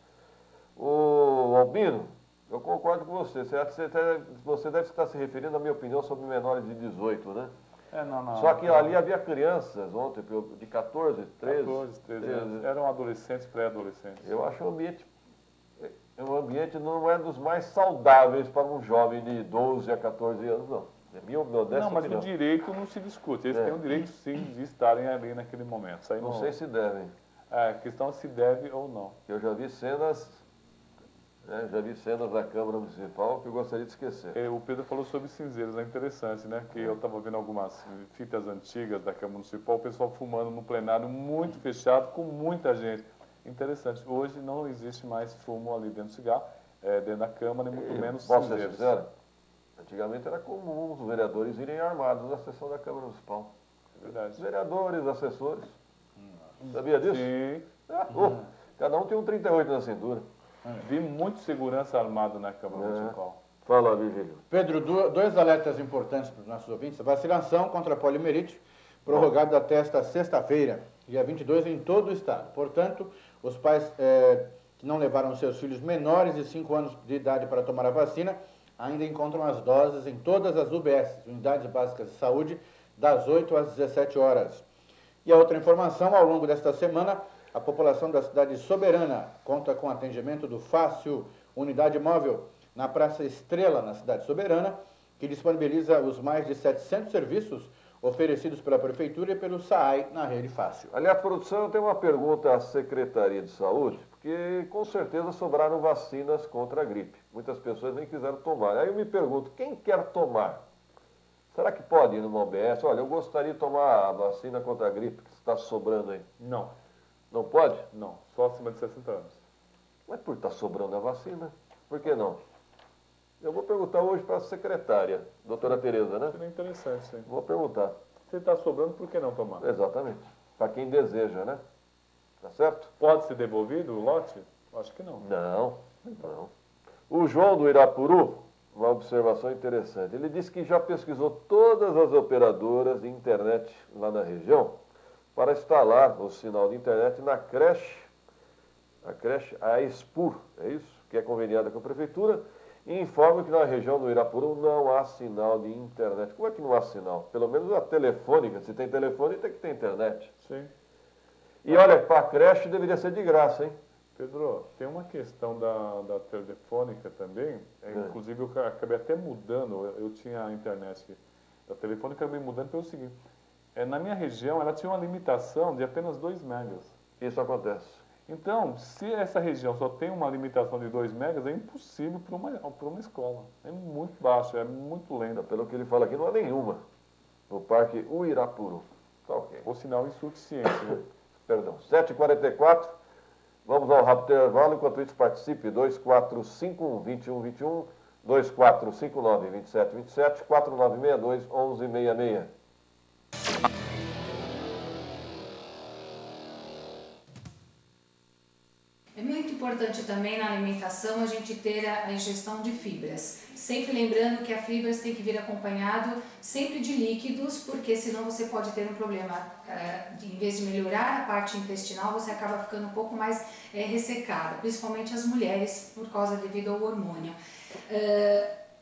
O Albino, eu concordo com você. Você deve estar se referindo à minha opinião sobre menores de 18, né? Não. Só que ali havia crianças ontem, de 14, 13. 13 anos. Eram adolescentes, pré-adolescentes. Eu acho o ambiente não é dos mais saudáveis para um jovem de 12 a 14 anos, não. É minha modesta não, mas opinião. o direito não se discute. Eles têm o direito, sim, de estarem ali naquele momento. Isso aí não sei se devem. A questão é se deve ou não. Eu já vi cenas da Câmara Municipal que eu gostaria de esquecer. O Pedro falou sobre cinzeiros, é interessante, né? Que eu estava vendo algumas fitas antigas da Câmara Municipal, o pessoal fumando no plenário muito fechado, com muita gente. Interessante. Hoje não existe mais fumo ali dentro do cigarro, dentro da Câmara, e muito menos posso ser cinzeiros. sincero? Antigamente era comum os vereadores irem armados na sessão da Câmara Municipal. É verdade. Os vereadores, assessores. Sabia disso? Sim. Cada um tem um 38 na cintura. Vi muito segurança armado na Câmara Municipal. Fala, Virgílio. Pedro, dois alertas importantes para os nossos ouvintes. A vacinação contra a poliomielite, prorrogada até esta sexta-feira, dia 22, em todo o estado. Portanto, os pais que não levaram seus filhos menores de 5 anos de idade para tomar a vacina, ainda encontram as doses em todas as UBS, Unidades Básicas de Saúde, das 8 às 17 horas. E a outra informação, ao longo desta semana, a população da cidade de Soberana conta com atendimento do Fácil, unidade móvel, na Praça Estrela, na cidade de Soberana, que disponibiliza os mais de 700 serviços oferecidos pela Prefeitura e pelo SAAI na rede Fácil. Aliás, produção, eu tenho uma pergunta à Secretaria de Saúde, porque com certeza sobraram vacinas contra a gripe. Muitas pessoas nem quiseram tomar. Aí eu me pergunto, quem quer tomar? Será que pode ir numa UBS? Olha, eu gostaria de tomar a vacina contra a gripe que está sobrando aí. Não. Não pode? Não, só acima de 60 anos. Mas por estar sobrando a vacina, por que não? Eu vou perguntar hoje para a secretária, doutora Tereza, né? Seria interessante, sim. Vou perguntar. Se está sobrando, por que não tomar? Exatamente. Para quem deseja, né? Tá certo? Pode ser devolvido o lote? Acho que não. Não. O João do Irapuru, uma observação interessante. Ele disse que já pesquisou todas as operadoras de internet lá na região para instalar o sinal de internet na creche, a Expur, é isso? Que é conveniada com a prefeitura, e informa que na região do Irapuru não há sinal de internet. Como é que não há sinal? Pelo menos a telefônica, se tem telefone, tem que ter internet. Sim. E olha, para a creche deveria ser de graça, hein? Pedro, tem uma questão da telefônica também, inclusive eu acabei até mudando, eu tinha a internet da telefônica, acabei mudando pelo seguinte, na minha região ela tinha uma limitação de apenas 2 megas. Isso acontece. Então, se essa região só tem uma limitação de 2 megas, é impossível para uma escola. É muito baixo, é muito lento. Pelo que ele fala aqui, não há nenhuma no Parque Uirapuru. Tá ok. O sinal insuficiente, né? Perdão. 7h44, vamos ao rápido intervalo. Enquanto isso, participe. 2451-2121, 2459-2727, 4962-1166. É muito importante também na alimentação a gente ter a ingestão de fibras. Sempre lembrando que a fibras tem que vir acompanhado sempre de líquidos, porque senão você pode ter um problema. Em vez de melhorar a parte intestinal, você acaba ficando um pouco mais ressecada, principalmente as mulheres, por causa devido ao hormônio.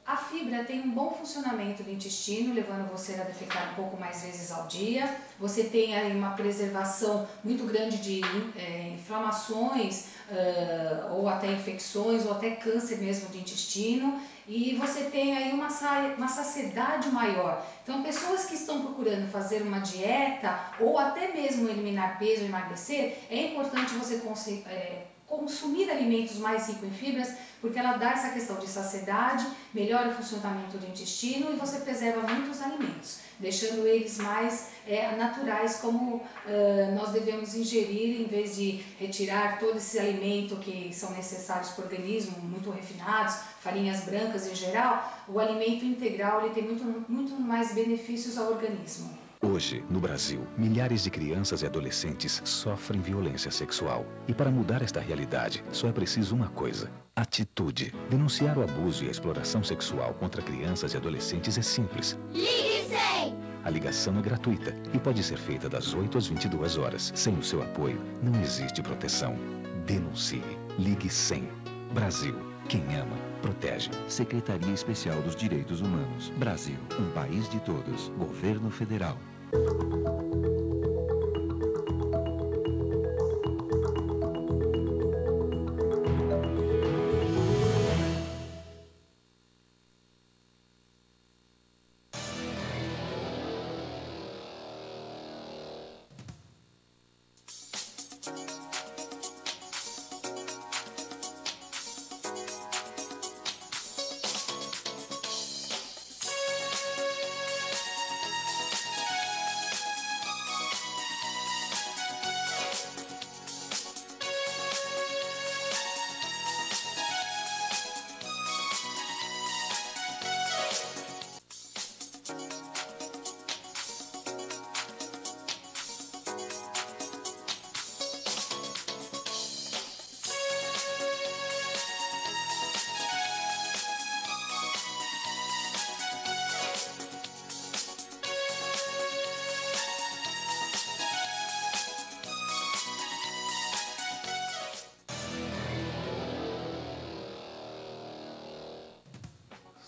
A fibra tem um bom funcionamento do intestino, levando você a defecar um pouco mais vezes ao dia. Você tem aí uma preservação muito grande de inflamações, ou até infecções, ou até câncer mesmo de intestino. E você tem aí uma saciedade maior. Então, pessoas que estão procurando fazer uma dieta, ou até mesmo eliminar peso, emagrecer, é importante você consumir alimentos mais ricos em fibras, porque ela dá essa questão de saciedade, melhora o funcionamento do intestino e você preserva muitos alimentos. deixando eles mais naturais, como nós devemos ingerir, em vez de retirar todo esse alimento que são necessários para o organismo, muito refinados, farinhas brancas em geral. O alimento integral ele tem muito mais benefícios ao organismo. Hoje, no Brasil, milhares de crianças e adolescentes sofrem violência sexual. E para mudar esta realidade, só é preciso uma coisa: atitude. Denunciar o abuso e a exploração sexual contra crianças e adolescentes é simples. Ligue 100! A ligação é gratuita e pode ser feita das 8 às 22 horas. Sem o seu apoio, não existe proteção. Denuncie. Ligue 100. Brasil. Quem ama, protege. Secretaria Especial dos Direitos Humanos. Brasil, um país de todos. Governo Federal.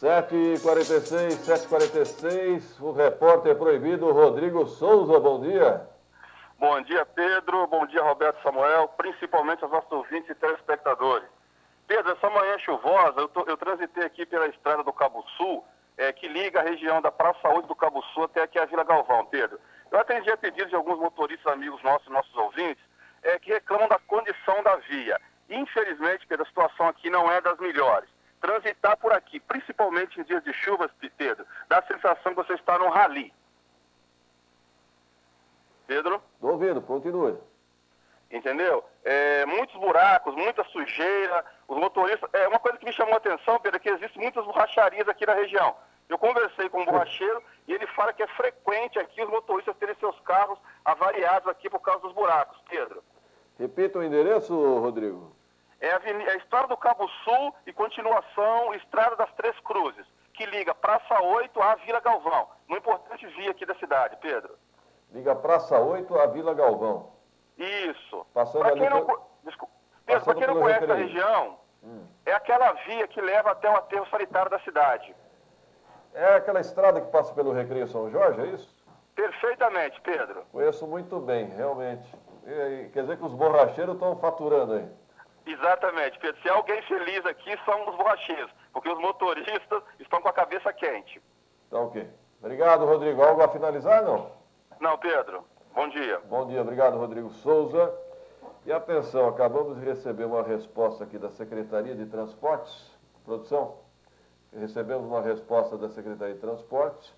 (7h46), o repórter proibido Rodrigo Souza, bom dia. Bom dia, Pedro, bom dia, Roberto Samuel, principalmente aos nossos ouvintes e telespectadores. Pedro, essa manhã chuvosa, eu transitei aqui pela estrada do Cabo Sul, que liga a região da Praça 8 do Cabo Sul até aqui a Vila Galvão, Pedro. Eu atendi a pedido de alguns motoristas amigos nossos ouvintes, que reclamam da condição da via. Infelizmente, Pedro, a situação aqui não é das melhores. Transitar por aqui, principalmente em dias de chuvas, Pedro, dá a sensação que você está num rally. Pedro? Estou ouvindo, continue. Entendeu? Muitos buracos, muita sujeira, os motoristas... uma coisa que me chamou a atenção, Pedro, é que existem muitas borracharias aqui na região. Eu conversei com um borracheiro e ele fala que é frequente aqui os motoristas terem seus carros avariados aqui por causa dos buracos, Pedro. Repita o endereço, Rodrigo. É a Estrada do Cabo Sul e continuação Estrada das Três Cruzes, que liga Praça 8 à Vila Galvão, uma importante via aqui da cidade, Pedro. Liga Praça 8 à Vila Galvão. Isso. Passando Para ali quem não, Pedro, para quem não conhece a região, é aquela via que leva até o aterro sanitário da cidade. É aquela estrada que passa pelo Recreio São Jorge, é isso? Perfeitamente, Pedro. Conheço muito bem, realmente. Quer dizer que os borracheiros estão faturando aí. Exatamente, Pedro. Se há alguém feliz aqui, são os borracheiros, porque os motoristas estão com a cabeça quente. Tá ok. Obrigado, Rodrigo. Algo a finalizar, não? Não, Pedro. Bom dia. Bom dia. Obrigado, Rodrigo Souza. E atenção, acabamos de receber uma resposta aqui da Secretaria de Transportes. Produção, recebemos uma resposta da Secretaria de Transportes.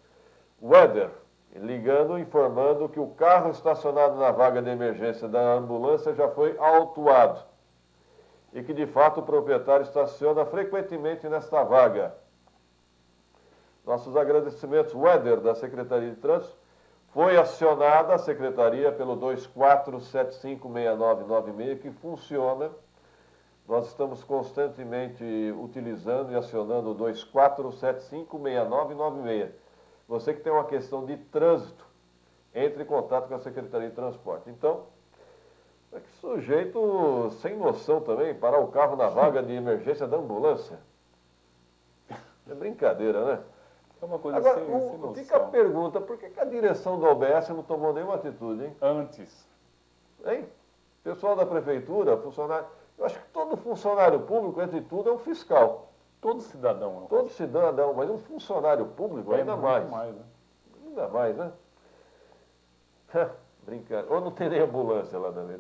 Weather, ligando, informando que o carro estacionado na vaga de emergência da ambulância já foi autuado. E que, de fato, o proprietário estaciona frequentemente nesta vaga. Nossos agradecimentos. Weather, da Secretaria de Trânsito, foi acionada a Secretaria pelo 24756996, que funciona. Nós estamos constantemente utilizando e acionando o 24756996. Você que tem uma questão de trânsito, entre em contato com a Secretaria de Transporte. Então, que sujeito sem noção também, parar o carro na vaga de emergência da ambulância. É brincadeira, né? É uma coisa Agora, sem noção. fica a pergunta, por que a direção da OBS não tomou nenhuma atitude, hein? Antes. Hein? Pessoal da prefeitura, funcionário... Eu acho que todo funcionário público, entre tudo, é um fiscal. Todo cidadão. Todo cidadão, mas um funcionário público ainda mais. Né? Ainda mais, né? Brincadeira. Ou não tem nem ambulância lá também.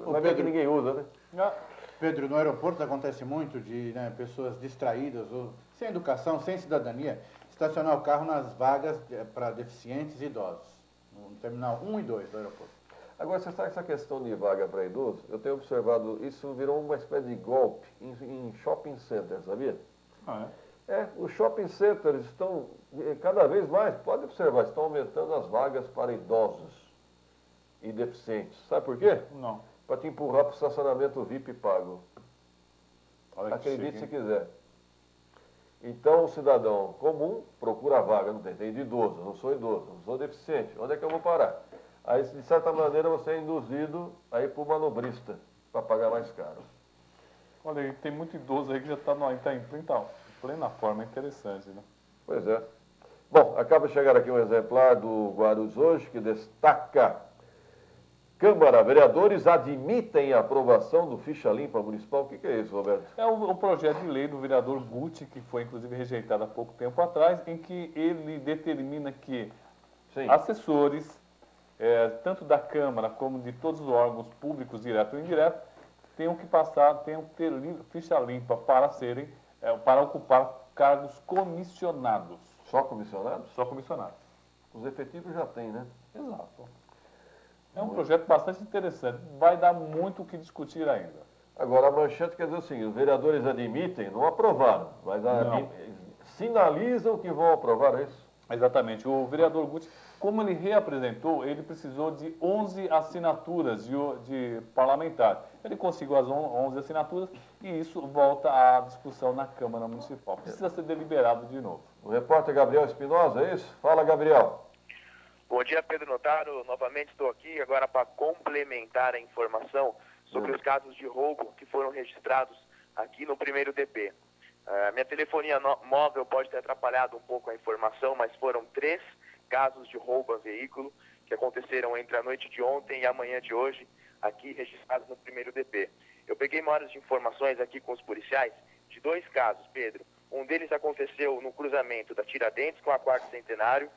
Vai ver que ninguém usa, né? Pedro, no aeroporto acontece muito de pessoas distraídas ou sem educação, sem cidadania, estacionar o carro nas vagas para deficientes e idosos, no terminal 1 e 2 do aeroporto. Agora, você sabe essa questão de vaga para idoso? Eu tenho observado, isso virou uma espécie de golpe em shopping centers, sabia? Os shopping centers estão, cada vez mais, pode observar, estão aumentando as vagas para idosos e deficientes. Sabe por quê? Não. Para te empurrar para o estacionamento VIP pago. Olha que Acredite chique, se quiser. Então, o cidadão comum procura a vaga, não tem de idoso, não sou deficiente, onde é que eu vou parar? Aí, de certa maneira, você é induzido a ir para o manobrista, para pagar mais caro. Olha aí, tem muito idoso aí que já está em plena forma, interessante, né? Pois é. Bom, acaba de chegar aqui um exemplar do Guarulhos Hoje, que destaca: Câmara, vereadores admitem a aprovação do ficha limpa municipal. O que é isso, Roberto? É o projeto de lei do vereador Guti, que foi inclusive rejeitado há pouco tempo atrás, em que ele determina que assessores, tanto da Câmara como de todos os órgãos públicos, direto ou indireto, tenham que ter ficha limpa para ocupar cargos comissionados. Só comissionados? Só comissionados. Os efetivos já têm, né? Exato. É um projeto bastante interessante. Vai dar muito o que discutir ainda. Agora, a manchete quer dizer o seguinte: os vereadores admitem, não aprovaram, mas sinalizam que vão aprovar, é isso? Exatamente. O vereador Guti, como ele reapresentou, ele precisou de 11 assinaturas de parlamentares. Ele conseguiu as 11 assinaturas e isso volta à discussão na Câmara Municipal. Precisa ser deliberado de novo. O repórter Gabriel Espinosa, é isso? Fala, Gabriel. Bom dia, Pedro Notaro. Novamente estou aqui agora para complementar a informação sobre os casos de roubo que foram registrados aqui no primeiro DP. Minha telefonia móvel pode ter atrapalhado um pouco a informação, mas foram 3 casos de roubo a veículo que aconteceram entre a noite de ontem e a manhã de hoje, aqui registrados no primeiro DP. Eu peguei maiores de informações aqui com os policiais de 2 casos, Pedro. Um deles aconteceu no cruzamento da Tiradentes com a 4º Centenário.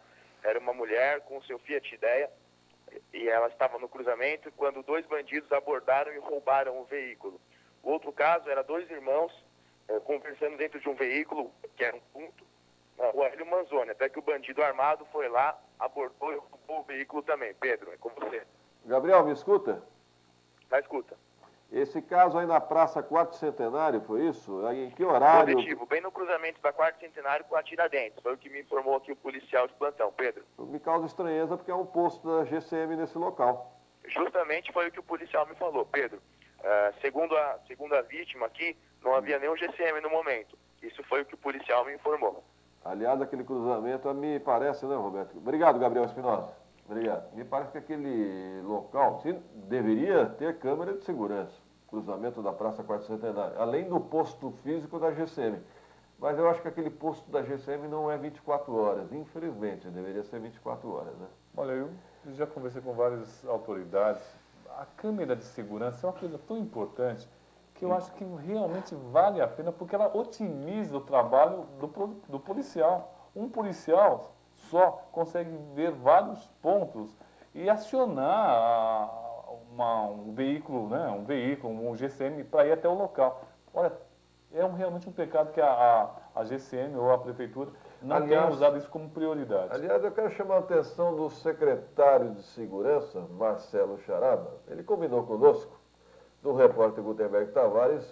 Era uma mulher com seu Fiat Idea e ela estava no cruzamento quando 2 bandidos abordaram e roubaram o veículo. O outro caso era 2 irmãos conversando dentro de um veículo, que era um ponto, na rua Hélio Manzoni, até que o bandido armado foi lá, abordou e roubou o veículo também. Pedro, é com você. Gabriel, me escuta? Tá, escuta. Esse caso aí na Praça 4º Centenário, foi isso? Aí, em que horário? Positivo, bem no cruzamento da 4º Centenário com a Tiradentes. Foi o que me informou aqui o policial de plantão, Pedro. Me causa estranheza porque é um posto da GCM nesse local. Justamente foi o que o policial me falou, Pedro. Segundo a vítima aqui, não havia nenhum GCM no momento. Isso foi o que o policial me informou. Aliás, aquele cruzamento me parece, né, Roberto? Obrigado, Gabriel Espinosa. Obrigado. Me parece que aquele local deveria ter câmera de segurança. Cruzamento da Praça 4º Centenário. Além do posto físico da GCM. Mas eu acho que aquele posto da GCM não é 24 horas. Infelizmente, deveria ser 24 horas, né? Olha, eu já conversei com várias autoridades. A câmera de segurança é uma coisa tão importante que eu acho que realmente vale a pena, porque ela otimiza o trabalho do policial. Um policial só consegue ver vários pontos e acionar um veículo, né, um GCM para ir até o local. Olha, é realmente um pecado que a GCM ou a Prefeitura não tenha usado isso como prioridade. Aliás, eu quero chamar a atenção do secretário de Segurança, Marcelo Charaba. Ele combinou conosco, do repórter Gutenberg Tavares,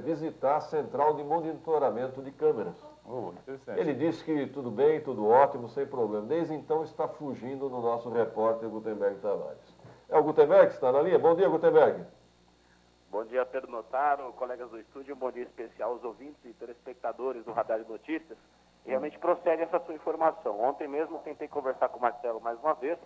visitar a central de monitoramento de câmeras. Interessante. Ele disse que tudo bem, tudo ótimo, sem problema. Desde então está fugindo do nosso repórter Gutenberg Tavares. É o Gutenberg que está na linha? Bom dia, Gutenberg. Bom dia, Pedro Notaro, colegas do estúdio, um bom dia especial aos ouvintes e telespectadores do Radar de Notícias. Realmente procede essa sua informação. Ontem mesmo tentei conversar com o Marcelo mais uma vez,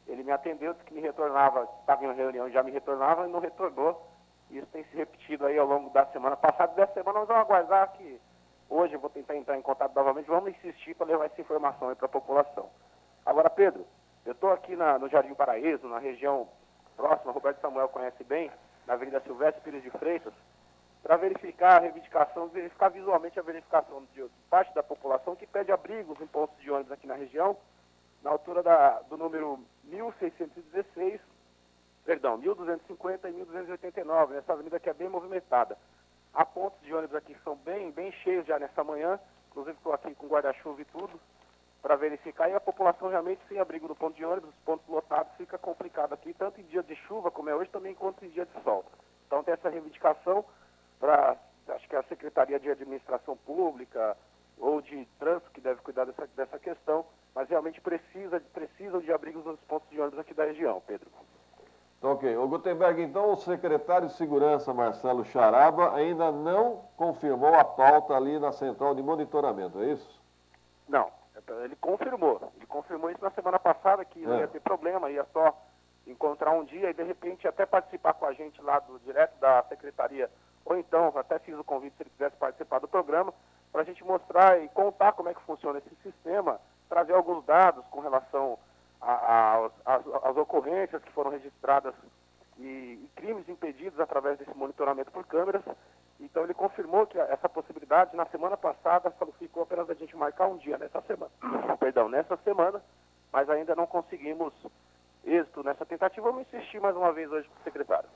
ele me atendeu, disse que me retornava, estava em uma reunião e já me retornava e não retornou. Isso tem se repetido aí ao longo da semana passada. Dessa semana nós vamos aguardar que hoje eu vou tentar entrar em contato novamente, vamos insistir para levar essa informação aí para a população. Agora, Pedro, eu estou aqui no Jardim Paraíso, na região próxima, Roberto Samuel conhece bem, na Avenida Silvestre Pires de Freitas, para verificar a reivindicação, verificar visualmente a verificação de parte da população que pede abrigos em pontos de ônibus aqui na região, na altura do número 1250 e 1289, nessa avenida que é bem movimentada. Há pontos de ônibus aqui que são bem cheios já nessa manhã, inclusive estou aqui com guarda-chuva e tudo, para verificar, e a população realmente sem abrigo no ponto de ônibus, os pontos lotados, fica complicado aqui, tanto em dia de chuva, como é hoje, também quanto em dia de sol. Então tem essa reivindicação para, acho que a Secretaria de Administração Pública ou de Trânsito que deve cuidar dessa questão, mas realmente precisam de abrigos nos pontos de ônibus aqui da região, Pedro. Ok. O Gutenberg, então, o secretário de Segurança, Marcelo Charaba, ainda não confirmou a pauta ali na central de monitoramento, é isso? Não, ele confirmou isso na semana passada, que não ia ter problema, ia só encontrar um dia e de repente até participar com a gente lá direto da secretaria, ou então até fiz o convite se ele quisesse participar do programa, para a gente mostrar e contar como é que funciona esse sistema, trazer alguns dados com relação às ocorrências que foram registradas e crimes impedidos através desse monitoramento por câmeras. Então ele confirmou que essa possibilidade na semana passada ficou apenas a gente marcar um dia nessa semana, mas ainda não conseguimos êxito nessa tentativa. Vamos insistir mais uma vez hoje com o secretário.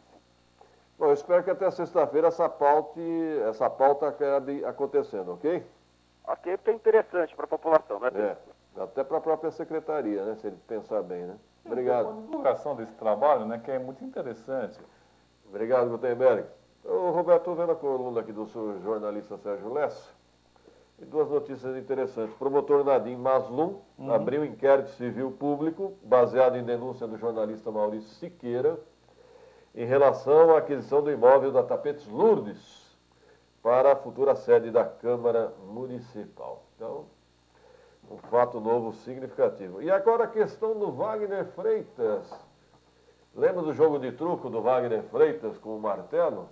Bom, eu espero que até sexta-feira essa pauta acabe acontecendo, ok? Ok, porque é interessante para a população, né, Pedro? Até para a própria secretaria, né, se ele pensar bem, né? Obrigado. Uma divulgação desse trabalho, né, que é muito interessante. Obrigado, Gutenberg. Ô, Roberto, estou vendo a coluna aqui do seu jornalista Sérgio Lessa. E duas notícias interessantes. O promotor Nadim Maslum abriu inquérito civil público, baseado em denúncia do jornalista Maurício Siqueira, em relação à aquisição do imóvel da Tapetes Lourdes para a futura sede da Câmara Municipal. Então, um fato novo significativo. E agora a questão do Wagner Freitas. Lembra do jogo de truco do Wagner Freitas com o martelo?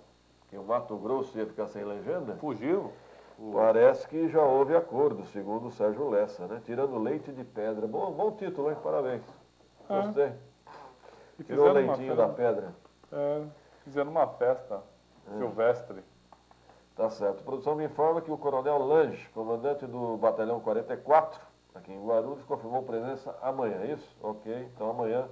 Que o Mato Grosso ia ficar sem legenda? Fugiu? Parece que já houve acordo, segundo o Sérgio Lessa, né? Tirando leite de pedra. Bom título, hein? Parabéns. Gostei. Tirou o leitinho da pedra. Fizeram uma festa silvestre. Tá certo. A produção me informa que o Coronel Lange, comandante do Batalhão 44, aqui em Guarulhos, confirmou presença amanhã, é isso? Ok, então amanhã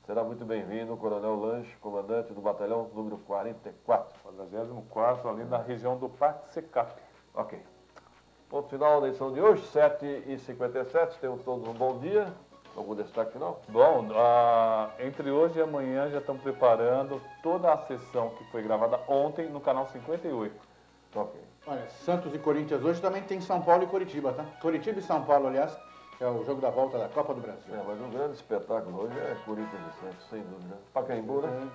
será muito bem-vindo o Coronel Lange, comandante do Batalhão número 44. 44º, ali na região do Parque Secap. Ok. Ponto final da edição de hoje, 7h57. Tenham todos um bom dia. Algum destaque final? Bom, entre hoje e amanhã já estamos preparando toda a sessão que foi gravada ontem no canal 58. Ok. Olha, Santos e Corinthians hoje também tem São Paulo e Coritiba, tá? Coritiba e São Paulo, aliás, que é o jogo da volta da Copa do Brasil. Mas um grande espetáculo hoje é Corinthians e Santos, sem dúvida. Pacaembu, né?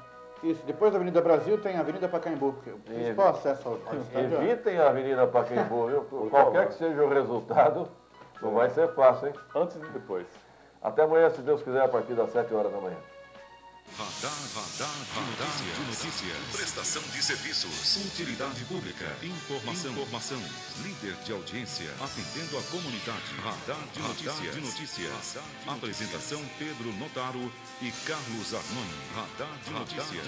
Isso, depois da Avenida Brasil tem a Avenida Pacaembu, porque o principal acesso ao estádio... Evitem a Avenida Pacaembu, viu? Qualquer que seja o resultado, não vai ser fácil, hein? Antes e depois. Até amanhã, se Deus quiser, a partir das 7 horas da manhã. Radar de notícias. Prestação de serviços. Utilidade pública. Informação. Líder de audiência. Atendendo a comunidade. Radar de notícias. Apresentação Pedro Notaro e Carlos Arnone. Radar de notícias.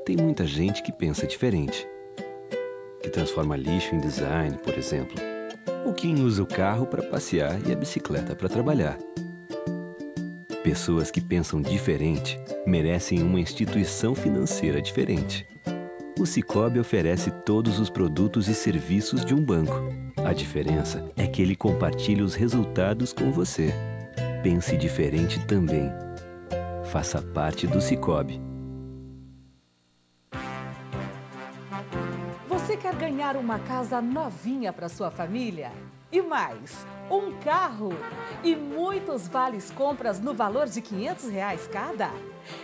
Tem muita gente que pensa diferente, que transforma lixo em design, por exemplo, ou quem usa o carro para passear e a bicicleta para trabalhar. Pessoas que pensam diferente merecem uma instituição financeira diferente. O Sicoob oferece todos os produtos e serviços de um banco. A diferença é que ele compartilha os resultados com você. Pense diferente também. Faça parte do Sicoob. Você quer ganhar uma casa novinha para sua família? E mais, um carro? E muitos vales compras no valor de R$500 cada?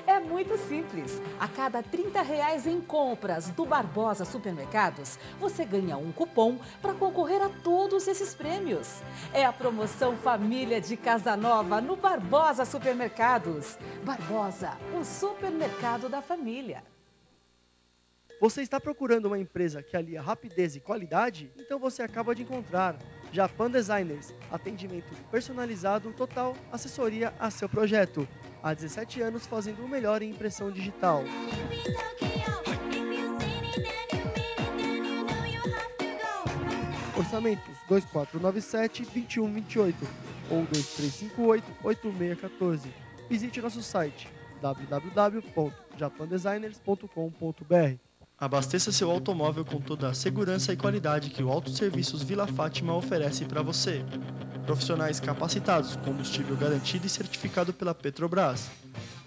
É muito simples. A cada R$30 em compras do Barbosa Supermercados, você ganha um cupom para concorrer a todos esses prêmios. É a promoção Família de Casa Nova no Barbosa Supermercados. Barbosa, o supermercado da família. Você está procurando uma empresa que alia rapidez e qualidade? Então você acaba de encontrar Japan Designers, atendimento personalizado, total assessoria a seu projeto. Há 17 anos fazendo o melhor em impressão digital. Orçamentos 2497-2128 ou 2358-8614. Visite nosso site www.japandesigners.com.br. Abasteça seu automóvel com toda a segurança e qualidade que o Autosserviços Vila Fátima oferece para você. Profissionais capacitados, combustível garantido e certificado pela Petrobras.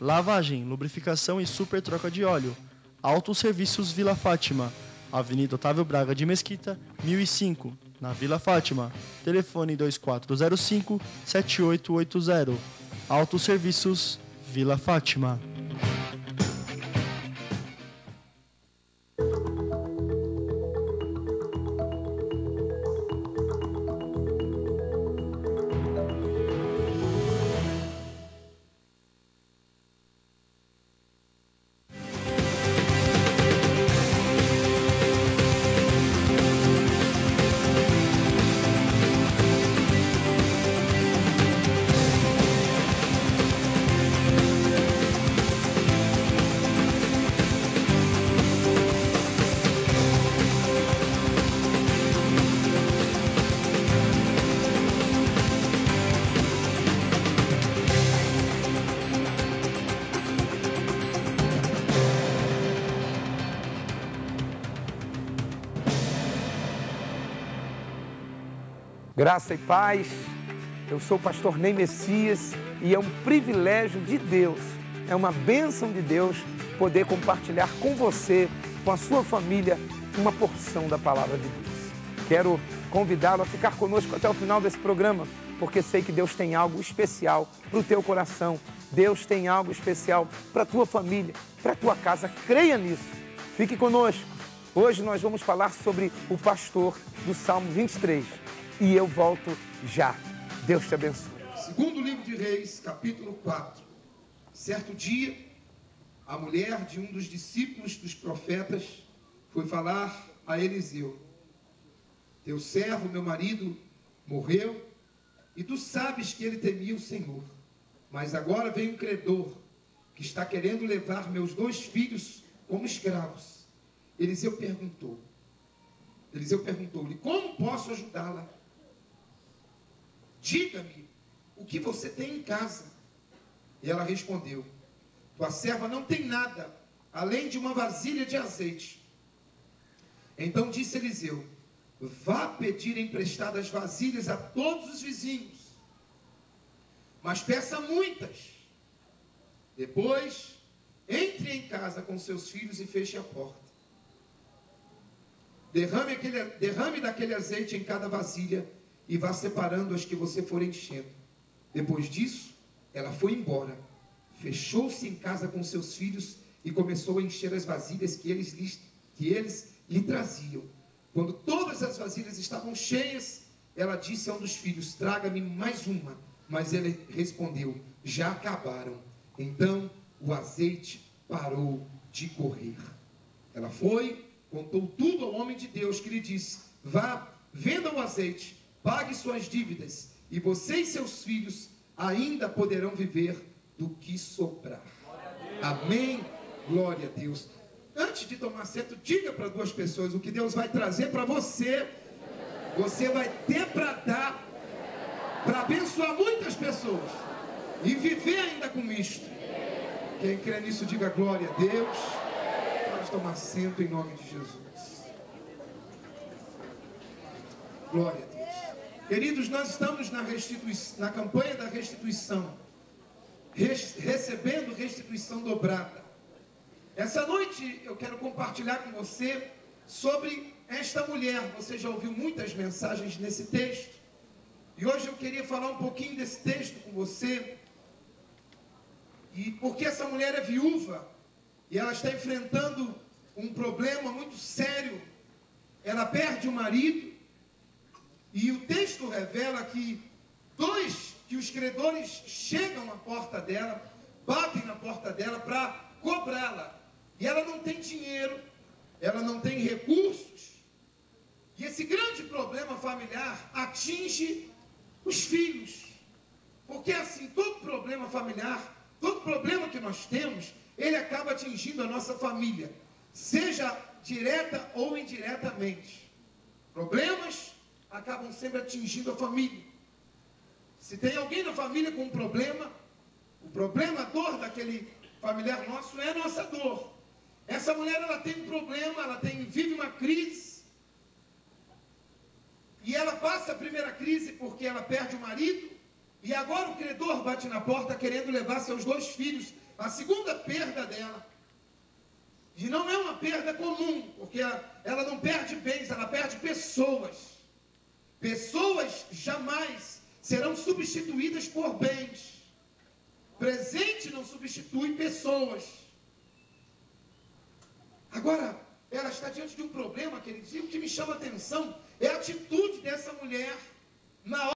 Lavagem, lubrificação e super troca de óleo. Autosserviços Vila Fátima, Avenida Otávio Braga de Mesquita, 1005, na Vila Fátima. Telefone 2405-7880. Autosserviços Vila Fátima. Graça e paz, eu sou o pastor Ney Messias e é um privilégio de Deus, é uma bênção de Deus poder compartilhar com você, com a sua família, uma porção da palavra de Deus. Quero convidá-lo a ficar conosco até o final desse programa, porque sei que Deus tem algo especial para o teu coração, Deus tem algo especial para a tua família, para a tua casa, creia nisso. Fique conosco. Hoje nós vamos falar sobre o pastor do Salmo 23. E eu volto já. Deus te abençoe. Segundo livro de Reis, capítulo 4. Certo dia, a mulher de um dos discípulos dos profetas foi falar a Eliseu: teu servo, meu marido, morreu, e tu sabes que ele temia o Senhor. Mas agora vem um credor que está querendo levar meus 2 filhos como escravos. Eliseu perguntou-lhe: como posso ajudá-la? Diga-me o que você tem em casa. E ela respondeu: tua serva não tem nada, além de uma vasilha de azeite. Então disse Eliseu: vá pedir emprestadas vasilhas a todos os vizinhos, mas peça muitas. Depois, entre em casa com seus filhos e feche a porta. Derrame daquele azeite em cada vasilha e vá separando as que você for enchendo. Depois disso, ela foi embora, fechou-se em casa com seus filhos e começou a encher as vasilhas que eles lhe traziam. Quando todas as vasilhas estavam cheias, ela disse a um dos filhos: traga-me mais uma. Mas ele respondeu: já acabaram. Então o azeite parou de correr. Ela foi, contou tudo ao homem de Deus, que lhe disse: vá, venda o azeite, pague suas dívidas, e você e seus filhos ainda poderão viver do que sobrar. Amém? Glória a Deus. Antes de tomar assento, diga para 2 pessoas o que Deus vai trazer para você. Você vai ter para dar, para abençoar muitas pessoas e viver ainda com isto. Quem crê nisso, diga glória a Deus. Vamos tomar assento em nome de Jesus. Glória a Deus. Queridos, nós estamos na campanha da restituição, recebendo restituição dobrada. Essa noite eu quero compartilhar com você sobre esta mulher. Você já ouviu muitas mensagens nesse texto, e hoje eu queria falar um pouquinho desse texto com você, e porque essa mulher é viúva, e ela está enfrentando um problema muito sério. Ela perde o marido, e o texto revela que os credores chegam à porta dela, batem na porta dela para cobrá-la. E ela não tem dinheiro, ela não tem recursos. E esse grande problema familiar atinge os filhos. Porque assim, todo problema familiar, todo problema que nós temos, ele acaba atingindo a nossa família, seja direta ou indiretamente. Problemas acabam sempre atingindo a família. Se tem alguém na família com um problema, o problema, a dor daquele familiar nosso é a nossa dor. Essa mulher, ela tem um problema, vive uma crise. E ela passa a primeira crise porque ela perde o marido. E agora o credor bate na porta querendo levar seus 2 filhos. A segunda perda dela. E não é uma perda comum, porque ela não perde bens, ela perde pessoas. Pessoas jamais serão substituídas por bens. Presente não substitui pessoas. Agora, ela está diante de um problema, queridos, e o que me chama a atenção é a atitude dessa mulher na hora